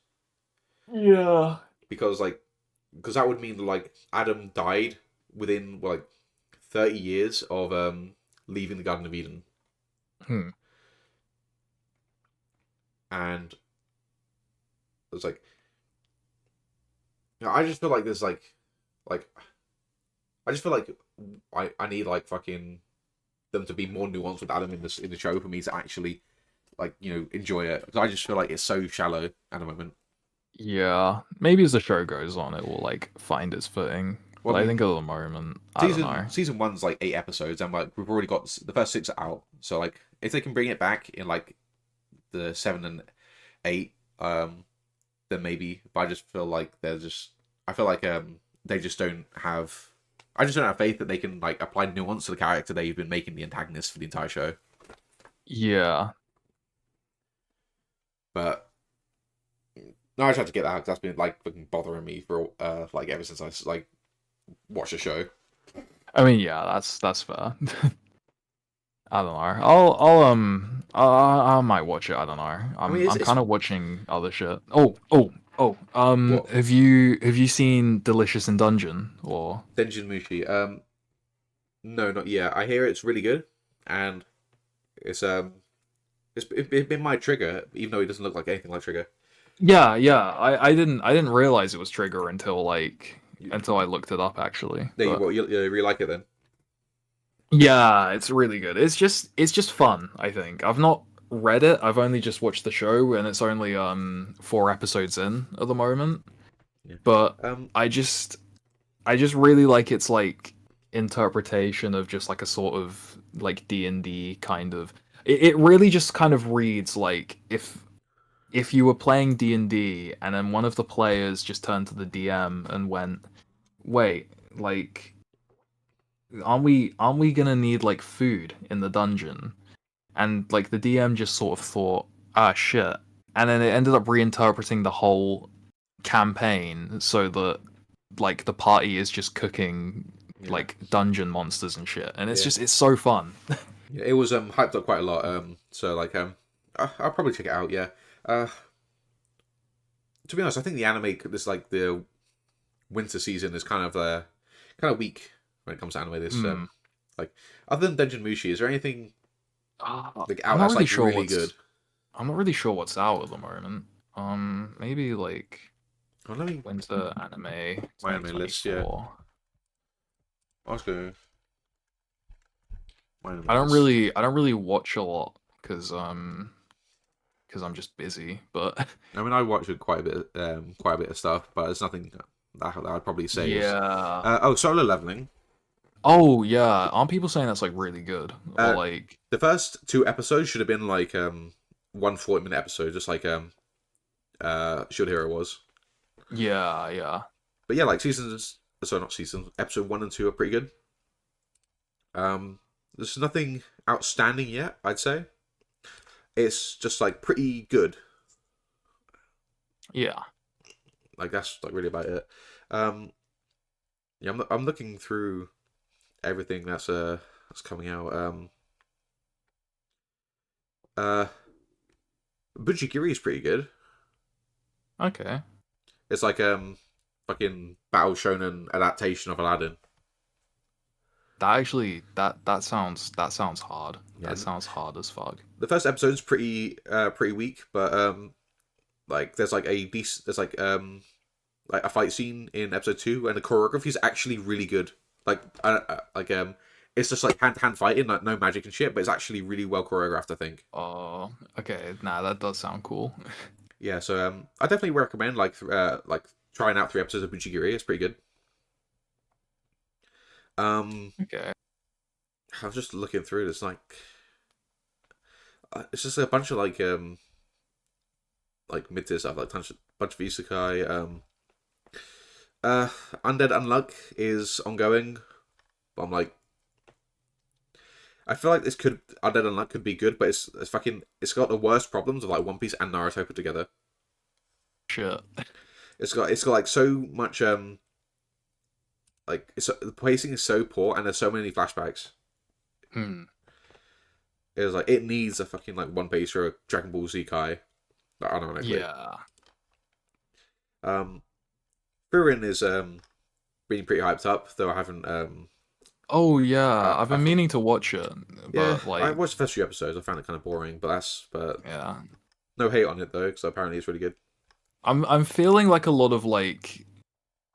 Yeah. because that would mean like Adam died within well, like 30 years of leaving the Garden of Eden, Hmm. and it's like I just feel like there's like I just feel like I need like fucking them to be more nuanced with Adam in the show for me to actually like enjoy it. Because I just feel like it's so shallow at the moment. Yeah. Maybe as the show goes on, it will like find its footing. Well, But I I mean, think at the moment, I don't know. season one's like 8 episodes, and like we've already got the first six are out. So like if they can bring it back in like the 7 and 8, then maybe. But I just feel like I feel like they just don't have. I just don't have faith that they can like apply nuance to the character they've been making the antagonist for the entire show. Yeah. But no, I just had to get that because that's been like fucking bothering me for like ever since I like watched the show. I mean, yeah, that's fair. I don't know. I might watch it. I don't know. I mean, I'm it's kind of watching other shit. Oh. what Have you seen Delicious in Dungeon or? Denjin Mushi. No, not yet. I hear it's really good, and it's it's been my trigger, even though he doesn't look like anything like Trigger. Yeah. I didn't realize it was Trigger until I looked it up actually. Yeah, But you really like it then? yeah, it's really good. It's just fun, I think. I've not read it. I've only just watched the show and it's only 4 episodes in at the moment. Yeah. But Um. I just I just really like its like interpretation of just like a sort of like D&D kind of it really just kind of reads like if you were playing D&D and then one of the players just turned to the DM and went, "Wait, like aren't we gonna need like food in the dungeon?" And like the DM just sort of thought, "Ah, shit." And then it ended up reinterpreting the whole campaign so that like the party is just cooking Yeah. like dungeon monsters and shit. And Yeah. it's so fun. Yeah. It was hyped up quite a lot. So like I'll probably check it out. Yeah. Uh. To be honest, I think the anime this like the winter season is kind of weak when it comes to anime. This Hmm. like other than Denjin Mushi, is there anything like I'm out not that's really like sure really what's good? I'm not really sure what's out at the moment. Maybe like Oh, let me Winter Anime my anime list. Yeah, 2024. I was going my anime I don't list. really I don't really watch a lot because because I'm just busy. But I mean, I watch quite a bit of stuff, but it's nothing that I'd probably say is. yeah. Solo Leveling. Oh yeah, aren't people saying that's like really good or Uh, like the first two episodes should have been like 1 40-minute episode, just like Shield Hero was. yeah, yeah. But yeah, like seasons. Sorry, not seasons. Episode 1 and 2 are pretty good. There's nothing outstanding yet, I'd say. It's just like pretty good. Yeah. Like that's like really about it. Um, yeah, I'm looking through everything that's coming out. Uh, Bujigiri is pretty good. Okay. It's like fucking battle shonen adaptation of Aladdin. That actually that sounds hard. Yeah, That sounds hard as fuck. the first episode's pretty weak, but like there's like a fight scene in episode 2, and the choreography is actually really good. Like it's just like hand to hand fighting, like no magic and shit, but it's actually really well choreographed, I think. Oh, okay. Nah, that does sound cool. Yeah, so I definitely recommend like trying out 3 episodes of Bujigiri. It's pretty good. Um, Okay. I was just looking through this, like it's just a bunch of like mid tier stuff, like bunch of isekai. Uh, Undead Unluck is ongoing, but I'm like, I feel like this could Undead Unluck could be good, but it's got the worst problems of like One Piece and Naruto put together. Shit. It's got like so much like the pacing is so poor and there's so many flashbacks. Hmm. It was like it needs a fucking like One Piece or a Dragon Ball Z Kai, like, ironically. Yeah. Um, Furin is being pretty hyped up, though I haven't Oh yeah, I've been I've meaning to watch it, yeah, but I like, watched the first few episodes. I found it kind of boring, but yeah. no hate on it though, because apparently it's really good. I'm feeling like a lot of like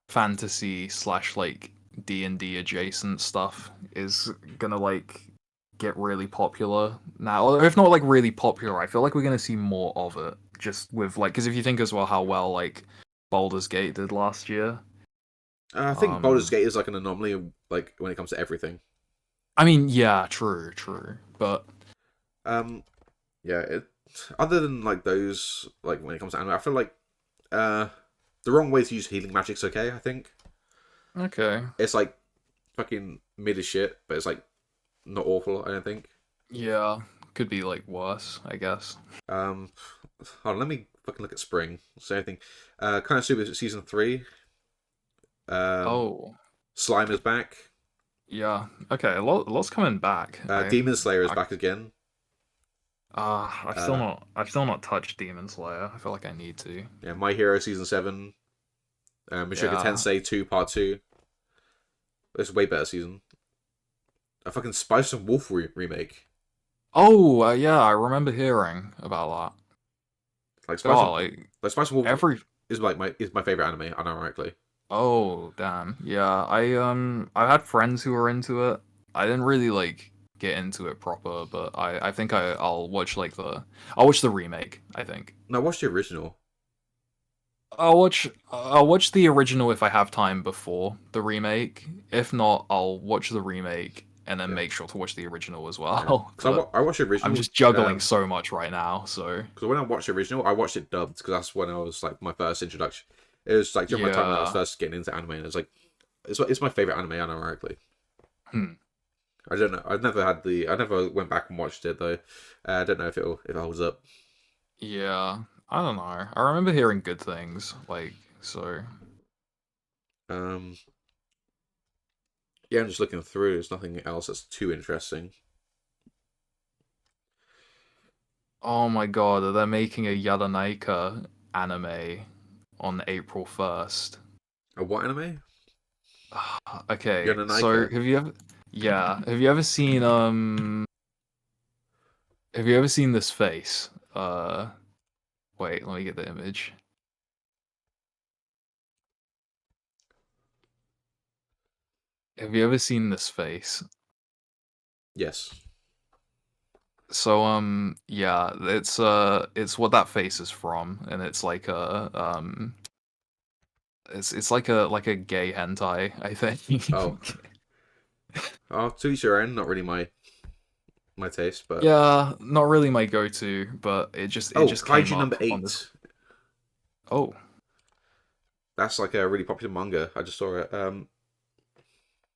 fantasy slash like D&D adjacent stuff is gonna like get really popular now, or if not like really popular, I feel like we're gonna see more of it. Just with like, because if you think as well how well like Baldur's Gate did last year. I think Baldur's Um, Gate is like an anomaly, like when it comes to everything. I mean, yeah, true, true, but Um, yeah, other than like those, like when it comes to anime, I feel like uh, the wrong way to use healing magic's okay. I think okay, it's like fucking mid as shit, but it's like not awful. I don't think. yeah, could be like worse, I guess. Um, hold on, let me fucking look at Spring. So I think, Konosuba season 3. Um, Oh, Slime is back. yeah, okay, a lot's coming back. Demon Slayer is I back again. Uh, I've still not touched Demon Slayer. I feel like I need to. yeah, My Hero season 7. Mushoku Yeah. Tensei 2 Part 2. It's a way better season. A fucking Spice and Wolf remake. Oh, yeah, I remember hearing about Like that. Spice God, and like like Spice and Wolf every. is my favorite anime, unironically. Oh, damn. Yeah, I've had friends who were into it. I didn't really like get into it proper, but I think I'll watch like I'll watch the remake, I think. No, watch the original. I'll watch the original if I have time before the remake. If not, I'll watch the remake and then Yeah, make sure to watch the original as yeah. well. Because But I watched the I'm original. just juggling so much right now, so Because when I watched the original, I watched it dubbed because that's when I was like my first introduction. It was like during my time when I was yeah. first getting into anime, and it's like it's my favorite anime, unironically. Hmm. I don't know. I never went back and watched it though. I don't know if it holds up. Yeah. I don't know. I remember hearing good things, like so. Um, yeah, I'm just looking through. There's nothing else that's too interesting. Oh my god, they're making a Yadanaika anime on April 1st. A what anime? Okay, so Yonanika. have you ever seen have you ever seen this face? Wait, let me get the image. Have you ever seen this face? Yes. yeah, it's what that face is from, and it's like it's like a gay hentai, I Oh, think. oh, to each your own. Not really my taste, but Yeah, not really my go-to, but it oh, just came Kaiju number up on this. 8. Oh, That's like a really popular manga. I just saw it.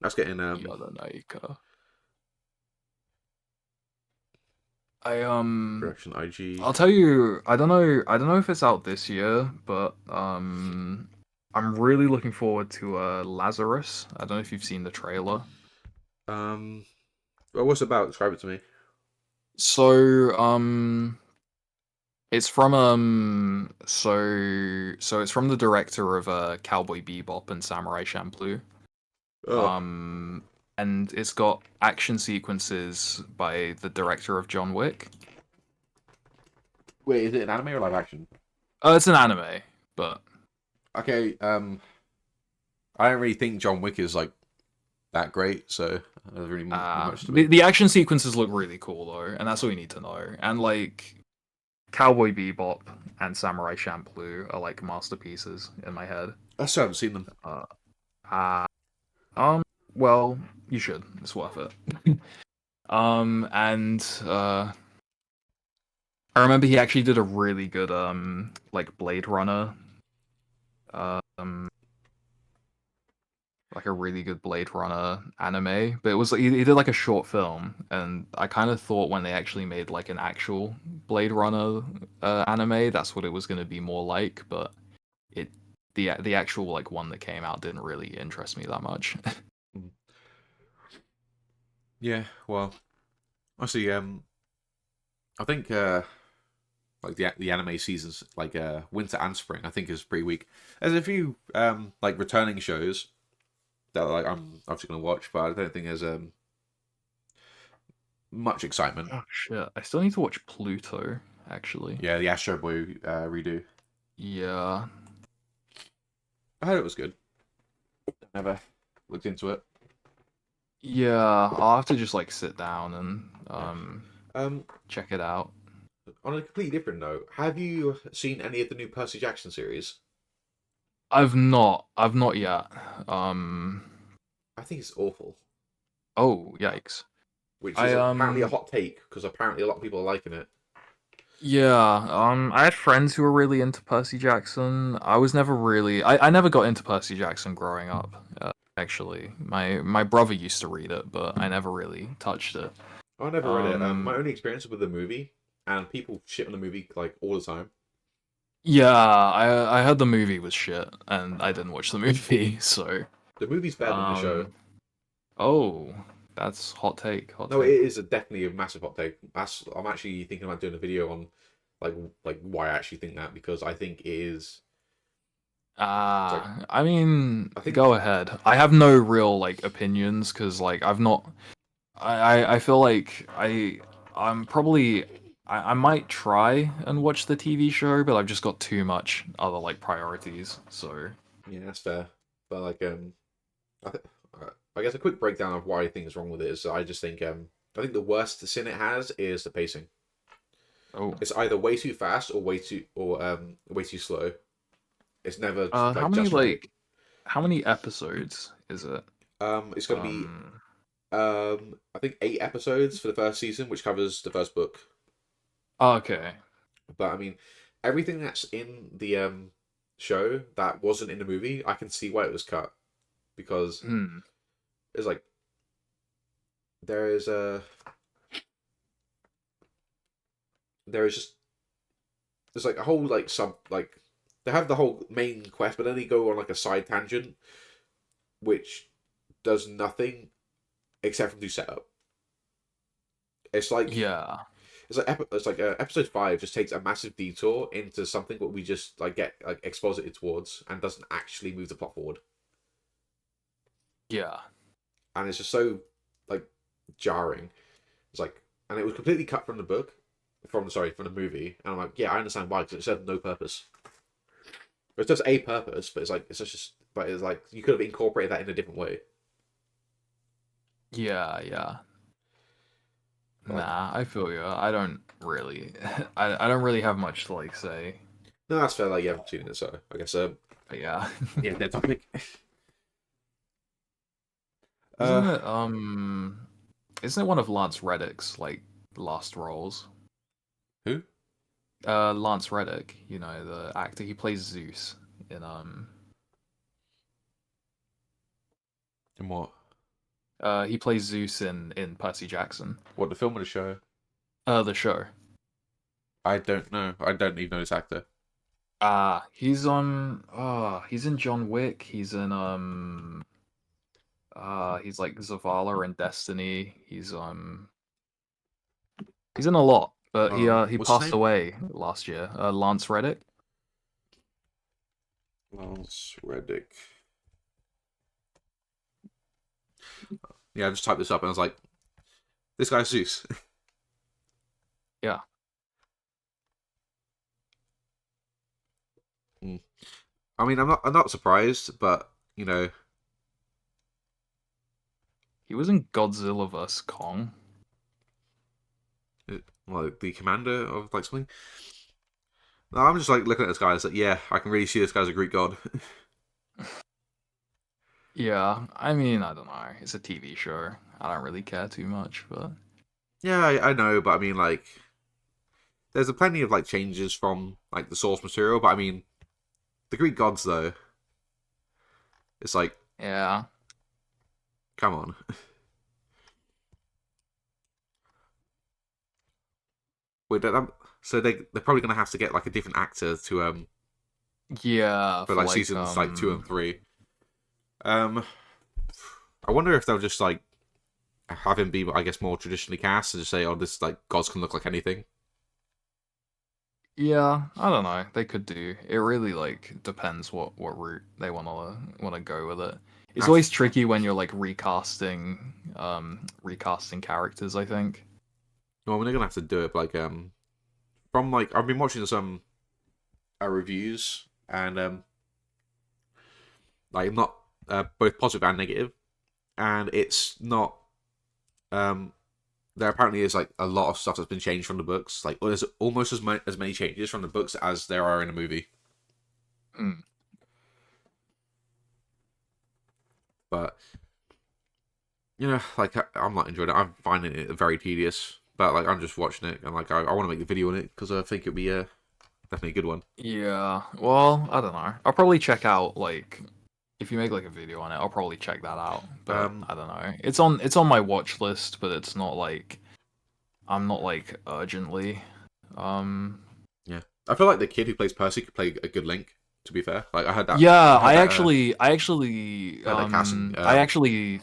That's getting Yada Naika. I production IG. I'll tell you, I don't know if it's out this year, but I'm really looking forward to Lazarus. I don't know if you've seen the trailer. Um, well, what's it about? Describe it to me. So, it's from it's from the director of Cowboy Bebop and Samurai Champloo. Oh, Um, and it's got action sequences by the director of John Wick. wait, is it an anime or live action? It's an anime, but Okay. I don't really think John Wick is like that great, so it doesn't really mean much to me. the action sequences look really cool though, and that's all you need to know. And like Cowboy Bebop and Samurai Champloo are like masterpieces in my head. I still haven't seen them. Uh, uh um, well, you should. It's worth it. And I remember he actually did a really good like Blade Runner um like a really good Blade Runner anime, but it was he did like a short film, and I kind of thought when they actually made like an actual Blade Runner anime, that's what it was going to be more like, but it the actual like one that came out didn't really interest me that much. Mm. Yeah, well, honestly, I think like the anime seasons, like winter and spring, I think is pretty weak. There's a few like returning shows that like I'm obviously gonna watch, but I don't think there's much excitement. Oh shit, I still need to watch Pluto actually. Yeah, the Astro Boy redo. Yeah. I heard it was good. Never looked into it. Yeah, I'll have to just like sit down and Yeah. Um, check it out. on a completely different note, have you seen any of the new Percy Jackson series? I've not yet. Um I think it's awful, oh, yikes. which is I apparently a hot take because apparently a lot of people are liking it. Yeah, I had friends who were really into Percy Jackson. I was never really I never got into Percy Jackson growing up. Actually. My brother used to read it, but I never really touched it. I never read it. My Um only experience with the movie, and people shit on the movie like all the time. yeah, I heard the movie was shit and I didn't watch the movie, so The movie's better than the show. um oh, that's hot No, it take. is definitely a massive hot take. I'm actually thinking about doing a video on like why I actually think that because I think it is. It's like I mean, I think go ahead. I have no real like opinions because like I've not. I feel like I'm probably I might try and watch the TV show, but I've just got too much other like priorities. So yeah, that's fair. But like I, th- I guess a quick breakdown of why I think is wrong with it is I just think I think the worst sin it has is the pacing. oh, It's either way too fast or way too slow. It's never how like many just right. like how many episodes is it? It's gonna be Um, I think 8 episodes for the first season, which covers the first book. okay, But I mean, everything that's in the show that wasn't in the movie, I can see why it was cut because hmm, it's like there is a there is just there's like a whole like sub like they have the whole main quest, but then they go on like a side tangent which does nothing except for do setup. It's like yeah, episode 5 just takes a massive detour into something that we just like get like exposited towards and doesn't actually move the plot forward, yeah, and it's just so like jarring. It's like, and it was completely cut from the book, from the movie, and I'm like, yeah, I understand why because it served no purpose. It does a purpose, but it's like but it's like you could have incorporated that in a different way. yeah, yeah. Like, Nah, I feel you. I don't really, I don't really have much to like say. no, that's fair. Like, you haven't seen it, so I guess. But yeah, Yeah, dead topic. isn't Uh, it isn't it one of Lance Reddick's like last roles? who Lance Reddick, you know, the actor, he plays Zeus in and what? he plays Zeus in Percy Jackson. What, the film or the show? The show. I don't know. I don't even know this actor. He's in John Wick. He's like Zavala in Destiny. He's in a lot, but he What's his passed name? away last year. Lance Reddick. Lance Reddick. Yeah, I just typed this up and I was like, this guy's Zeus. Yeah, Mm. I mean, I'm not surprised, but you know, he was in Godzilla vs Kong. like the commander of like something. No, I'm just like looking at this guy. It's like, yeah, I can really see this guy's a Greek god. Yeah, I mean, I don't know. It's a TV show. I don't really care too much, but Yeah, I know, but I mean, like, there's a plenty of like changes from like the source material. But I mean, the Greek gods though, it's like, yeah, come on. Wait, so they're probably gonna have to get like a different actor to yeah, for for like like seasons like 2 and 3. Um, I wonder if they'll just like have him be, I guess, more traditionally cast and just say, oh, this like gods can look like anything. yeah, I don't know. They could do. It really like depends what route they wanna go with it. It's I've, always tricky when you're like recasting characters, I think. well, they're gonna have to do it like from like I've been watching some reviews and like not both positive and negative, and it's not there apparently is like a lot of stuff that's been changed from the books. Like there's almost as many changes from the books as there are in a movie. Mm. But you know, like I'm not enjoying it. I'm finding it very tedious. But like I'm just watching it and like I want to make a video on it because I think it'd be definitely a good one. Yeah, well, I don't know. I'll probably check out like if you make like a video on it, I'll probably check that out. But Um, I don't know. It's on my watch list, but it's not like I'm not like urgently. Um, yeah, I feel like the kid who plays Percy could play a good Link. To be fair, like I heard that. yeah, I heard that. I actually,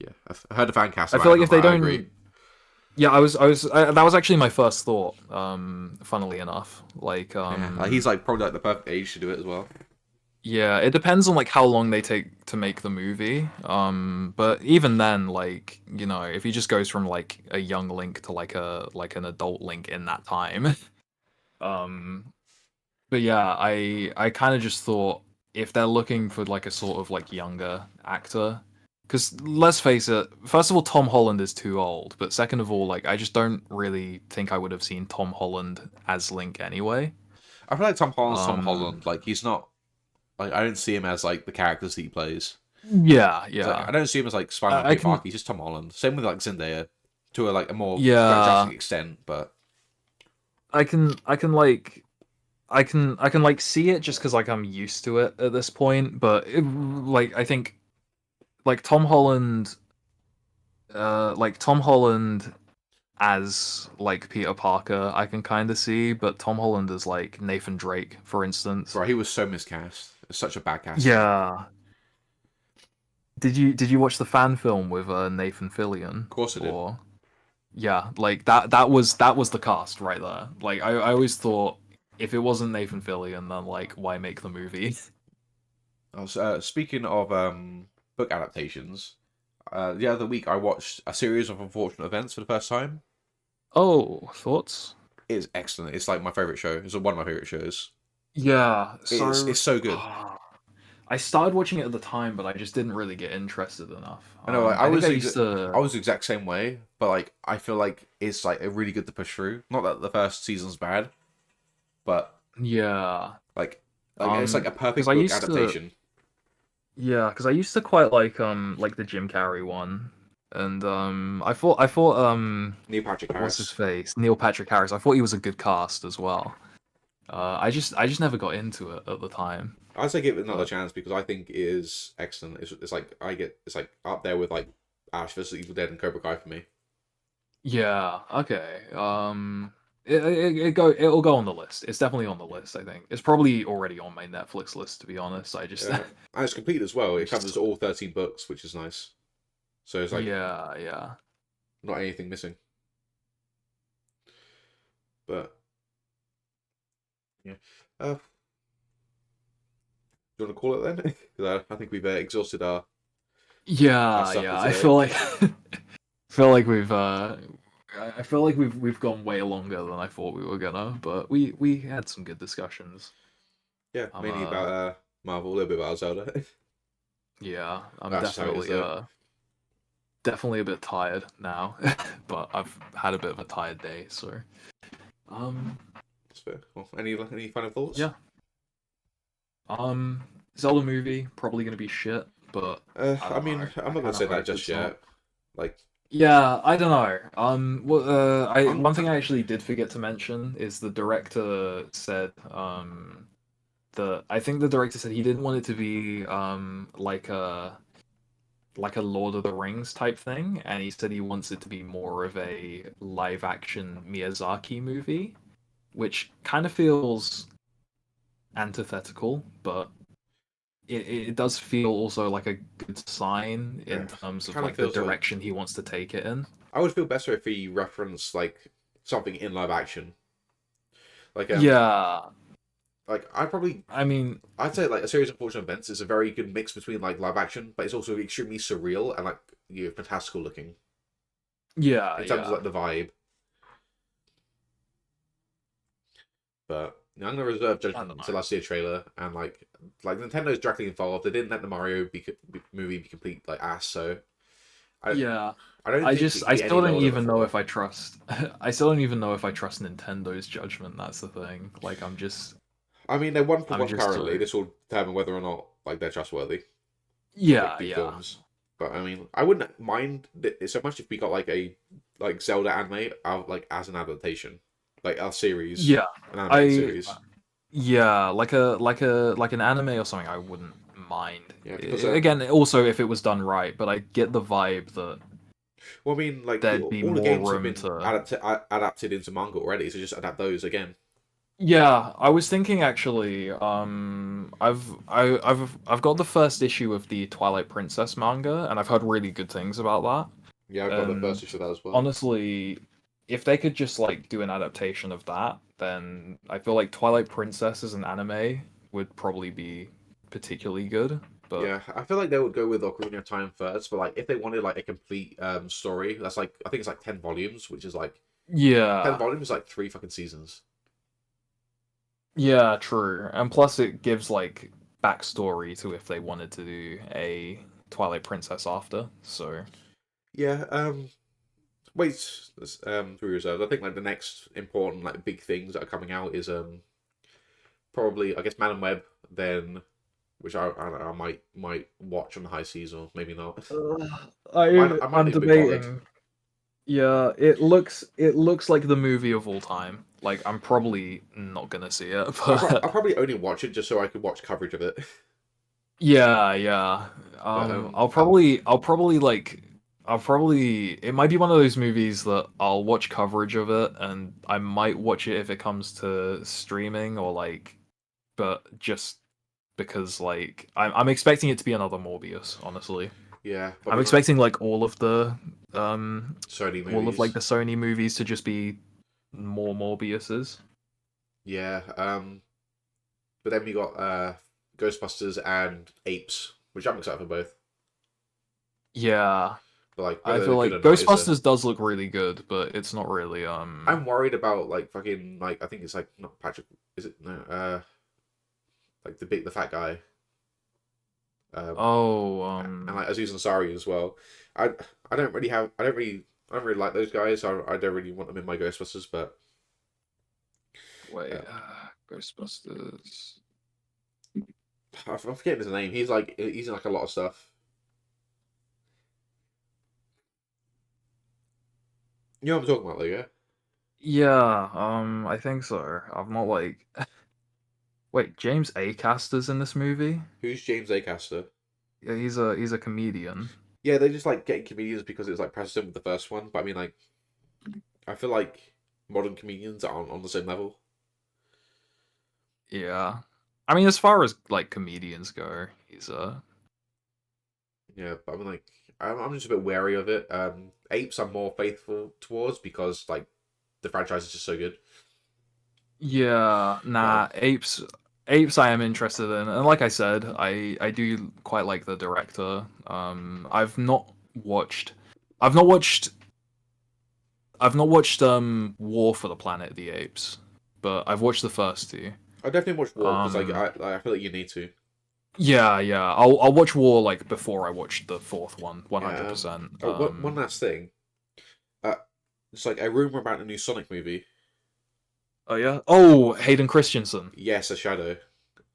Yeah, I heard the fan cast I about feel it. like And if they I agree. don't, yeah, that was actually my first thought. Funnily enough, like, Yeah, like he's like probably like the perfect age to do it as well. yeah, it depends on like how long they take to make the movie. But even then, like, you know, if he just goes from like a young Link to like an adult Link in that time, um, but yeah, I kind of just thought if they're looking for like a sort of like younger actor, because let's face it, first of all, Tom Holland is too old, but second of all, like I just don't really think I would have seen Tom Holland as Link anyway. I feel like Tom Holland's Tom Um, Holland. Like he's not like I don't see him as like the characters that he plays. yeah, It's like yeah, I don't see him as like Spider-Man I Peter Parker. can, He's just Tom Holland. Same with like Zendaya, to a more yeah, drastic extent. But I can like. I can like see it just because like I'm used to it at this point, but like I think like Tom Holland as like Peter Parker, I can kind of see, but Tom Holland as like Nathan Drake, for instance. bro, he was so miscast. It's such a bad casting. Yeah. Did you watch the fan film with Nathan Fillion? Of course, I did. Or yeah, like that was the cast right there. Like I always thought if it wasn't Nathan Fillion, then like why make the movie? Speaking of book adaptations, the other week I watched A Series of Unfortunate Events for the first time. Oh, thoughts? It's excellent. It's like my favorite show. It's one of my favorite shows. Yeah, It's so so good. I started watching it at the time, but I just didn't really get interested enough. I know, like I think I used I to. was the exact same way, but like I feel like it's like a really good to push through. Not that the first season's bad, but Yeah. like it's like a Because perfect I book used to. adaptation. Yeah, because I used to quite like the Jim Carrey one, and I thought Neil Patrick what's his Harris. face, Neil Patrick Harris. I thought he was a good cast as well. I just never got into it at the time. I'd say give it another But chance because I think it is excellent. It's like it's like up there with like Ash vs Evil Dead and Cobra Kai for me. yeah, okay. It'll go on the list. It's definitely on the list. I think it's probably already on my Netflix list. To be honest, I just And it's complete as well. I It covers just all 13 books, which is nice. So it's like yeah, yeah. not anything missing. But yeah, do you want to call it then? Because I think we've exhausted our Yeah, stuff for yeah. I today. feel like feel like I feel like we've gone way longer than I thought we were gonna, but we had some good discussions. Yeah, I'm mainly about Marvel, a little bit about Zelda. yeah, I'm That's just how it is, though. definitely a bit tired now, but I've had a bit of a tired day, so um That's fair. Well, any final thoughts? yeah. Um Zelda movie probably gonna be shit, but I I don't mean, know. I'm I not gonna kind of say that hope just it's not. yet. Like, Yeah, I don't know. I I'm one thing I actually did forget to mention is the director said I think the director said he didn't want it to be like a Lord of the Rings type thing, and he said he wants it to be more of a live action Miyazaki movie, which kind of feels antithetical, but it does feel also like a good sign in terms of kind of like the feels like direction he wants to take it in. I would feel better if he referenced like something in live action. Like Yeah, like I mean, I'd say like a series of unfortunate events is a very good mix between like live action, but it's also extremely surreal and like fantastical looking yeah, in terms of yeah. like the vibe. But I'm gonna reserve I judgment don't until know. I see a trailer and like Nintendo's directly involved. They didn't let the movie be complete like ass, so I Yeah. I don't think it can I be any still don't lower than a even know four. if I trust I still don't even know if I trust Nintendo's judgment, that's the thing. Like I mean, they're 1 for 1 I'm just currently. so This will determine whether or not like they're trustworthy to like yeah, do yeah. films. But I mean, I wouldn't mind it so much if we got like a like Zelda anime out like as an adaptation, like a series, Yeah. an animated I series. yeah, like an anime or something I wouldn't mind. Yeah, because Again, also if it was done right, but I get the vibe that well, I mean, like there'd be all the more games have room been to adapted into manga already, so just adapt those again. yeah, I was thinking actually. I've got the first issue of the Twilight Princess manga, and I've heard really good things about Yeah, I've that. got the first And issue of that as well. honestly, if they could just like do an adaptation of that, then I feel like Twilight Princess as an anime would probably be particularly good. But Yeah, I feel like they would go with Ocarina of Time first, but like if they wanted like a complete story, that's like I think it's like 10 volumes, which is like 10 yeah, volumes, like 3 fucking seasons. yeah, true. And plus, it gives like backstory to if they wanted to do a Twilight Princess after. So. Yeah. Wait. 3 reserves. I think like the next important like big things that are coming out is probably I guess Man and Web, then which I might watch on the high seas or maybe not. I might I'm not even be bothered. debating. Yeah, it looks like the movie of all time. Like I'm probably not gonna see it, I'll but probably only watch it just so I could watch coverage of it. yeah, yeah. But I'll probably it might be one of those movies that I'll watch coverage of it and I might watch it if it comes to streaming or like but just because like I'm expecting it to be another Morbius, honestly. yeah, but I I'm mean expecting like Sony all of like movies. the Sony movies to just be more Morbiuses. Yeah. But then we got Ghostbusters and Apes, which I'm excited for both. Yeah, But like I whether feel they're good like or not is a. Ghostbusters does look really good, but it's not really I'm worried about like fucking like I think it's like not Patrick. Is it no? Like the fat guy. Oh, and like Aziz Ansari as well. I I don't really like those guys. I don't really want them in my Ghostbusters, but wait, um, Ghostbusters. I'm forgetting his name. He's in like a lot of stuff. You know what I'm talking about, though, yeah? Yeah, I think so. I'm not like. Wait, James Acaster's in this movie? Who's James Acaster? Yeah, he's a comedian. Yeah, they just like getting comedians because it was like precedent with the first one. But I mean, like, I feel like modern comedians aren't on the same level. Yeah. I mean, as far as like comedians go, he's Yeah, but I mean, like, I'm just a bit wary of it. Apes I'm more faithful towards because like the franchise is just so good. yeah, But nah, apes I am interested in. And like I said, I do quite like the director. Watched I've not watched I've not watched War for the Planet of the Apes, but I've watched the first two. I definitely watch War because Um I feel like you need to. yeah, yeah. I'll watch War like before I watch the fourth one, Yeah. 100%. Oh, one last thing. Uh, it's like a rumor about a new Sonic movie. Oh yeah. Oh, Hayden Christensen. Yes, a Shadow.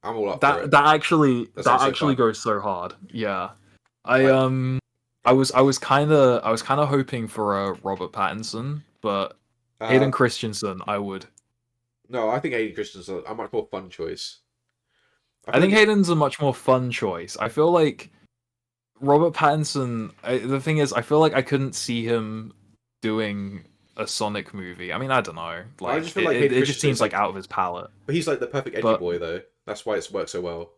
I'm all up for That it. that actually That that sounds so actually fun. goes so hard. Yeah. I Like, I was kind of hoping for a Robert Pattinson, but uh, Hayden Christensen, I would. no, I think Hayden Christensen's a much more fun choice. I I feel think like Hayden's a much more fun choice. I feel like Robert Pattinson. The thing is, I feel like I couldn't see him doing a Sonic movie. I mean, I don't know. I just Like feel like Hayden it just Christensen is seems like like, out of his palette. but he's like the perfect edgy But boy though. That's why it's worked so well.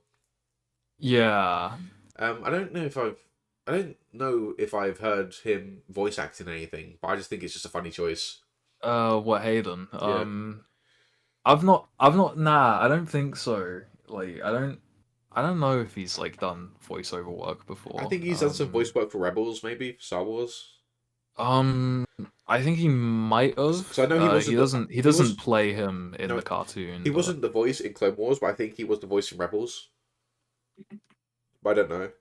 yeah. I don't know if I've heard him voice act in anything, but I just think it's just a funny choice. What Hayden? Yeah, Nah, I don't think so. Like, I don't know if he's like done voiceover work I before. think he's done some voice work for Rebels, maybe for Star Wars. Um, I think he might Because I have. know He he doesn't was play him in no the cartoon, he but wasn't the voice in Clone Wars, but I think he was the voice in Rebels. But I don't know.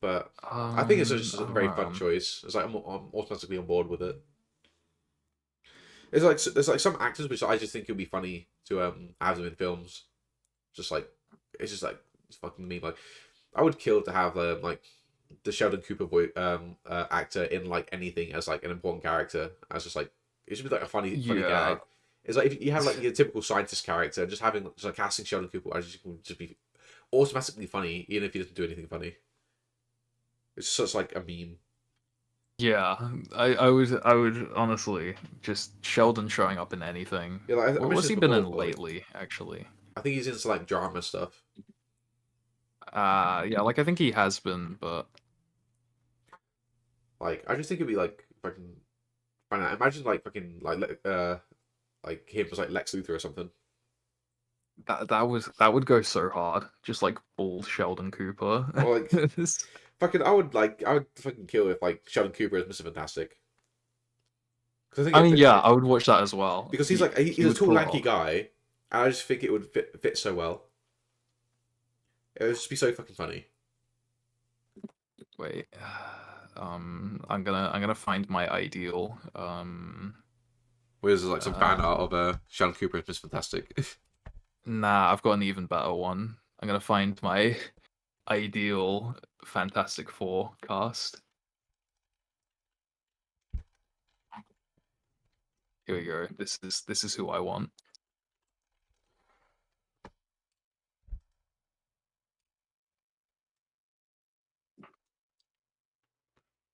But I think it's just I a don't very fun know. choice. It's like I'm automatically on board with it. There's like some actors which I just think would be funny to have them in films. Just like it's just like it's fucking me. Like I would kill to have like the Sheldon Cooper actor in like anything as like an important character. As just like it should be like a funny Yeah, gag. It's like if you have like your typical scientist character, just having just like casting Sheldon Cooper, I just would just be automatically funny, even if he doesn't do anything funny. It's such like a meme. yeah. I would honestly just Sheldon showing up in anything. Yeah, like I What was mentioned he this been in before, but like lately? Actually, I think he's into like drama stuff. yeah. Like I think he has been, but Like I just think it'd be like fucking. I don't know, imagine like fucking like him as like Lex Luthor or something. that would go so hard. Just like bald Sheldon Cooper. Or like fucking I would fucking kill if like Sheldon Cooper is Mr. Fantastic. Because I I think mean, yeah, I would watch that as well. because He he's a would tall pull it lanky off. guy, and I just think it would fit so well. It would just be so fucking funny. Wait, I'm gonna find my ideal. Whereas there's like some fan art Uh, of Sheldon Cooper as Mr. Fantastic. nah, I've got an even better one. I'm gonna find my ideal Fantastic Four cast. Here we go. This is who I want.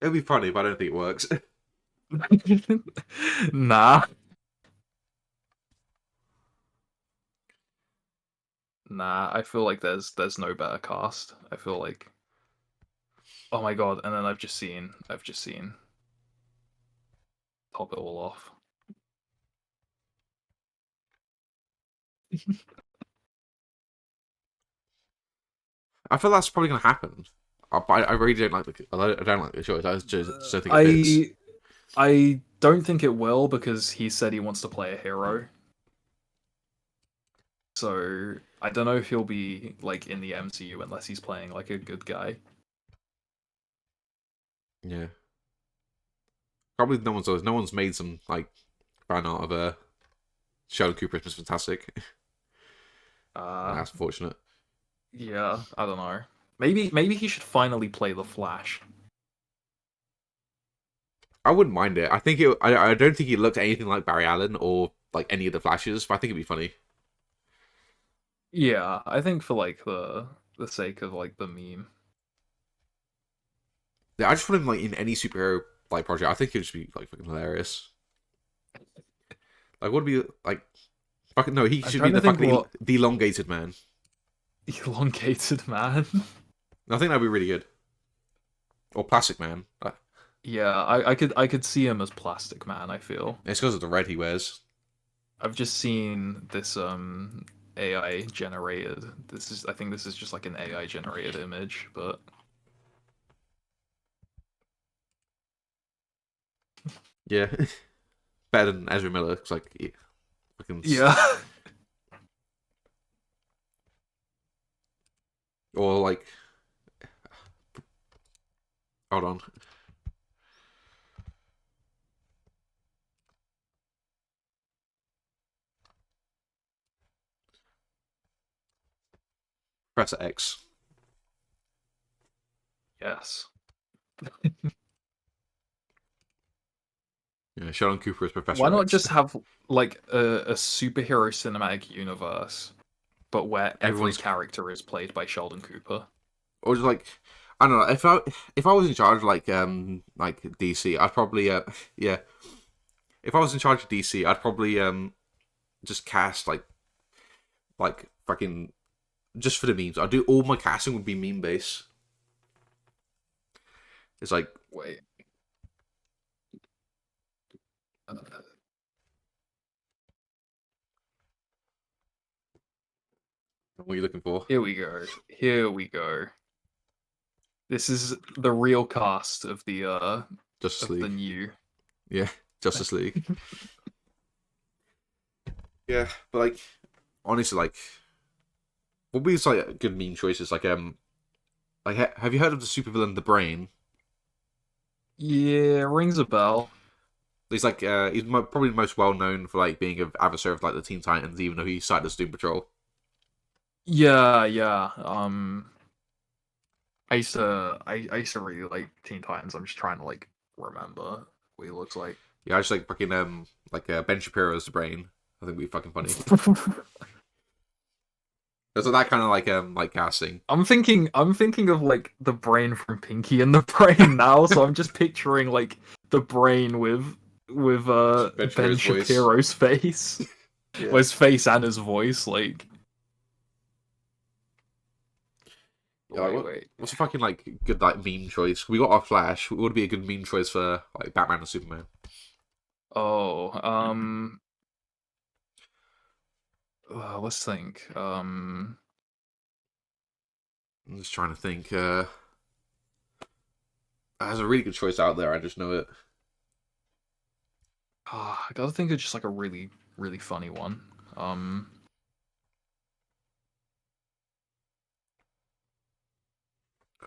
It'd be funny, but I don't think it works. Nah, nah. I feel like there's no better cast. I feel like oh my god. And then I've just seen top it all off. I feel that's probably gonna happen. But I really don't like I don't like the choice. I just don't think it fits. I I don't think it will because he said he wants to play a hero. So I don't know if he'll be like in the MCU unless he's playing like a good guy. Yeah. Probably no one's made some like fan art of Sheldon Cooper as Mr. Fantastic. Uh, That's fortunate. yeah, I don't know. Maybe he should finally play the Flash. I wouldn't mind it. I think it. I don't think he looked anything like Barry Allen or like any of the Flashes, but I think it'd be funny. Yeah, I think for like the sake of like the meme. Yeah, I just put him like in any superhero like project. I think it'd just be like fucking hilarious. Like, what would be like? Fucking no, he I'm should be trying to the think fucking what the elongated man. elongated man. I think that'd be really good. Or plastic man. Yeah, I could see him as Plastic Man, I feel. It's because of the red he wears. I've just seen this AI generated. I think this is just like an AI generated image, but Yeah, better than Ezra Miller. It's like yeah, fucking yeah. or like hold on, Professor X. Yes. Yeah, Sheldon Cooper is Why Professor not X. just have like a superhero cinematic universe, but where every Everyone's character is played by Sheldon Cooper? or just like I don't know if I was in charge of like DC, I'd probably yeah. If I was in charge of DC, I'd probably just cast like fucking just for the memes. I'd do all my casting would be meme based. It's like Wait. Uh, what are you looking for? Here we go. Here we go. This is the real cast Justice of the League. new. Yeah, Justice League. Yeah, but like honestly, like what would be like good meme choices? Like have you heard of the supervillain The Brain? Yeah, rings a bell. He's like probably most well known for like being an adversary of like the Teen Titans, even though he started as Doom Patrol. Yeah, yeah. I used to really like Teen Titans. I'm just trying to like remember what he looks like. Yeah, I just like fucking Ben Shapiro as The Brain. I think would be fucking funny. It's like that kind of like casting. I'm thinking of like the brain from Pinky and the Brain now, so I'm just picturing like the brain with Ben Ben Shapiro's voice. Shapiro's face. Well, Yeah. his face and his voice, like Yeah, like, wait. what's a fucking like good like meme choice? We got our Flash. What would be a good meme choice for like Batman and Superman? Oh, let's think. I'm just trying to think. There's a really good choice out there. I just know it. I gotta think of just like a really, really funny one.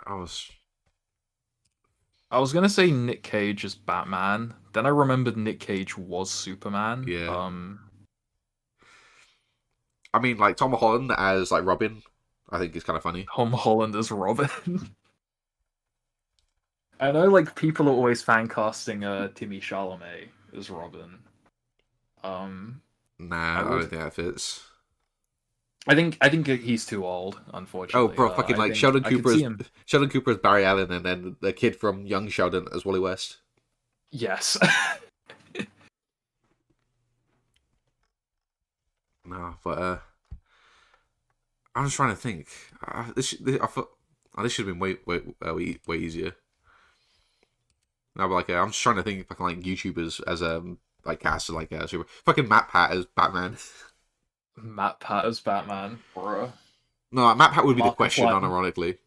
I was I was gonna say Nick Cage as Batman. Then I remembered Nick Cage was Superman. yeah. I mean, like Tom Holland as like Robin. I think is kind of funny. Tom Holland as Robin. I know, like people are always fan casting Timmy Chalamet as Robin. I Nah, I don't would. think that fits. I think he's too old, Oh, unfortunately. bro, fucking I like think I could see him. Sheldon Cooper as Barry Allen, and then the kid from Young Sheldon as Wally West. Yes. No, but I'm just trying to think. I thought this should have been way easier. No, but like I'm just trying to think if I can like YouTubers as like cast like super fucking Matt Pat as Batman. Matt Pat as Batman, bruh. No, Matt Pat would be the question, Markiplier, unironically.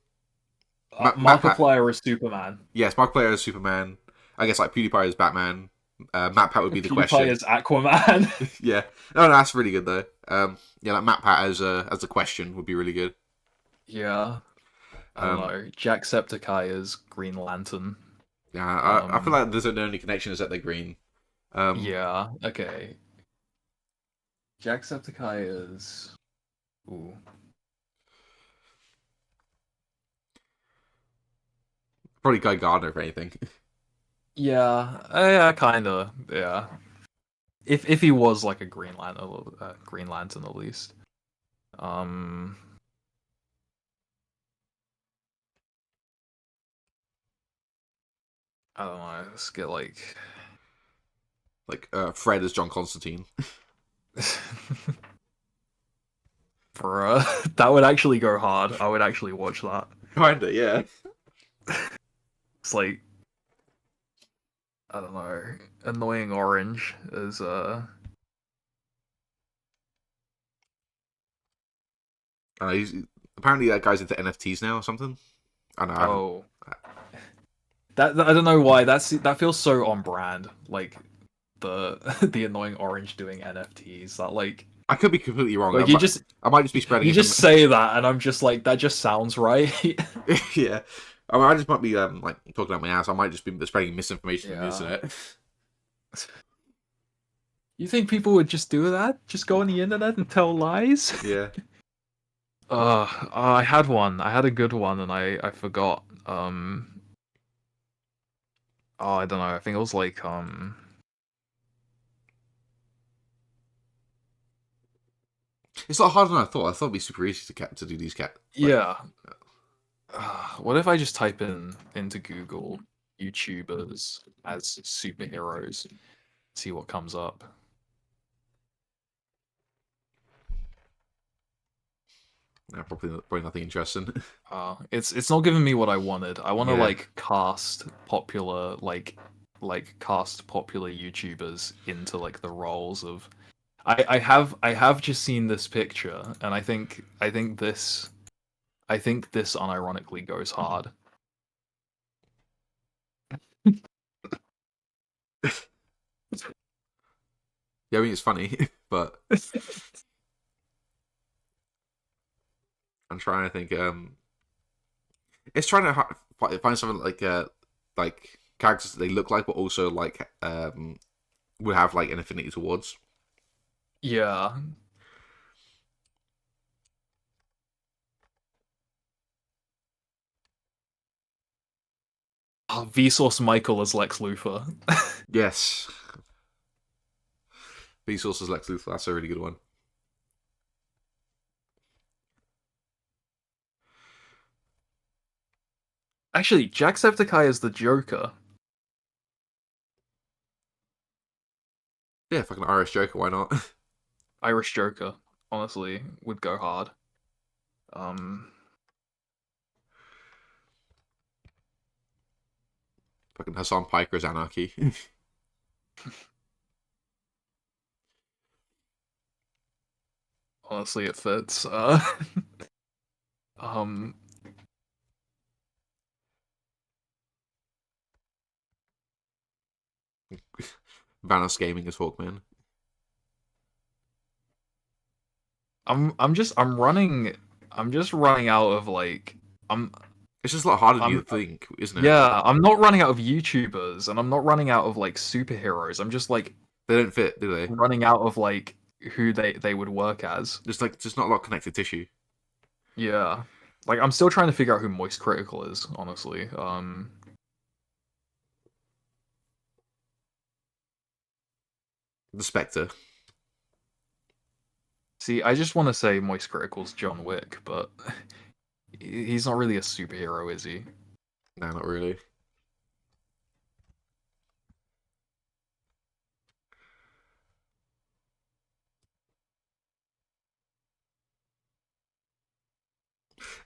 Matt Pat, Markiplier as Superman. yes, Mark Player as Superman. I guess like PewDiePie as Batman. MatPat would be the PewDiePie question. is Aquaman. Yeah, no, that's really good though. Yeah, like MatPat as the question would be really good. Yeah, I don't Um, know. Jacksepticeye is Green Lantern. yeah, I feel Um, like there's the only connection is that they're green. Um, yeah, okay. Jacksepticeye is. Ooh. Probably Guy Gardner if anything. Yeah, yeah, kinda. Yeah. If he was like a Green Lantern at least. Um, I don't know. Let's get like. Like Fred as John Constantine. Bruh, that would actually go hard. I would actually watch that. Kinda, yeah. It's like I don't know, annoying orange is He's apparently that guy's into NFTs now or something. I know. I haven't. oh that I don't know why that feels so on brand. Like the the annoying orange doing NFTs. That I could be completely wrong. like I might just be spreading you some. just say that and I'm just like that just sounds right. Yeah. I mean, I just might be like talking out my ass. I might just be spreading misinformation on the Yeah. internet. You think people would just do that? Just go on the internet and tell lies? Yeah. I had one. I had a good one and I forgot. Oh, I don't know. I think it was like It's a lot harder than I thought. I thought it'd be super easy to do these like. yeah. What if I just type into Google YouTubers as superheroes, see what comes up? Probably nothing interesting. It's not giving me what I wanted. I want to Yeah. like cast popular YouTubers into like the roles of. I have just seen this picture, and I think this unironically goes hard. Yeah, I mean it's funny, but I'm trying to think. It's trying to find something like characters that they look like, but also like would have like an affinity towards. Yeah. Oh, Vsauce Michael as Lex Luthor. Yes, Vsauce as Lex Luthor. That's a really good one. Actually, Jacksepticeye is the Joker. Yeah, fucking Irish Joker. Why not? Irish Joker, honestly, would go hard. Um, Fucking Hassan Piker as Anarchy. honestly, it fits. Um, Vanos Gaming as Hawkman. I'm just running out of like, I'm, It's just a lot harder than you I'm, think, isn't it? yeah, I'm not running out of YouTubers, and I'm not running out of like superheroes. I'm just like They don't fit, do they? running out of like who they would work as. Just not a lot of connective tissue. Yeah, like I'm still trying to figure out who Moist Critical is, honestly. The Spectre. See, I just want to say Moist Critical's John Wick, but he's not really a superhero, is he? No, not really.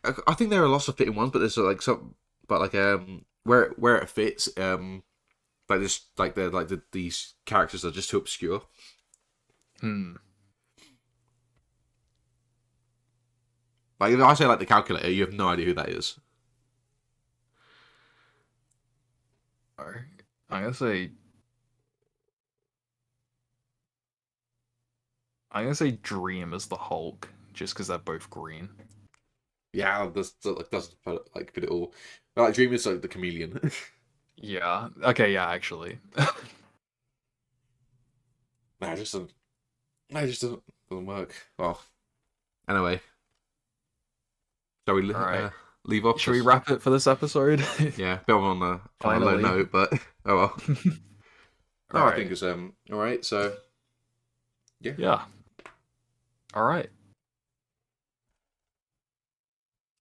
I think there are lots of fitting ones, but there's like some, but like where it fits, like this, like these characters are just too obscure. Hmm. Like if I say like the calculator, you have no idea who that is. Alright. I'm gonna say I'm gonna say Dream as the Hulk, just because they're both green. Yeah, that's that, like doesn't fit it all. But, like Dream is like the chameleon. Yeah. Okay. Yeah. Actually. Nah, it just doesn't. No, it just doesn't work. Well, anyway, shall we All right. leave off? Should we 'Cause, wrap it for this episode? yeah, bit on a low Finally. note, but oh well. All No, I right. think it's all right. So yeah. Yeah. All right.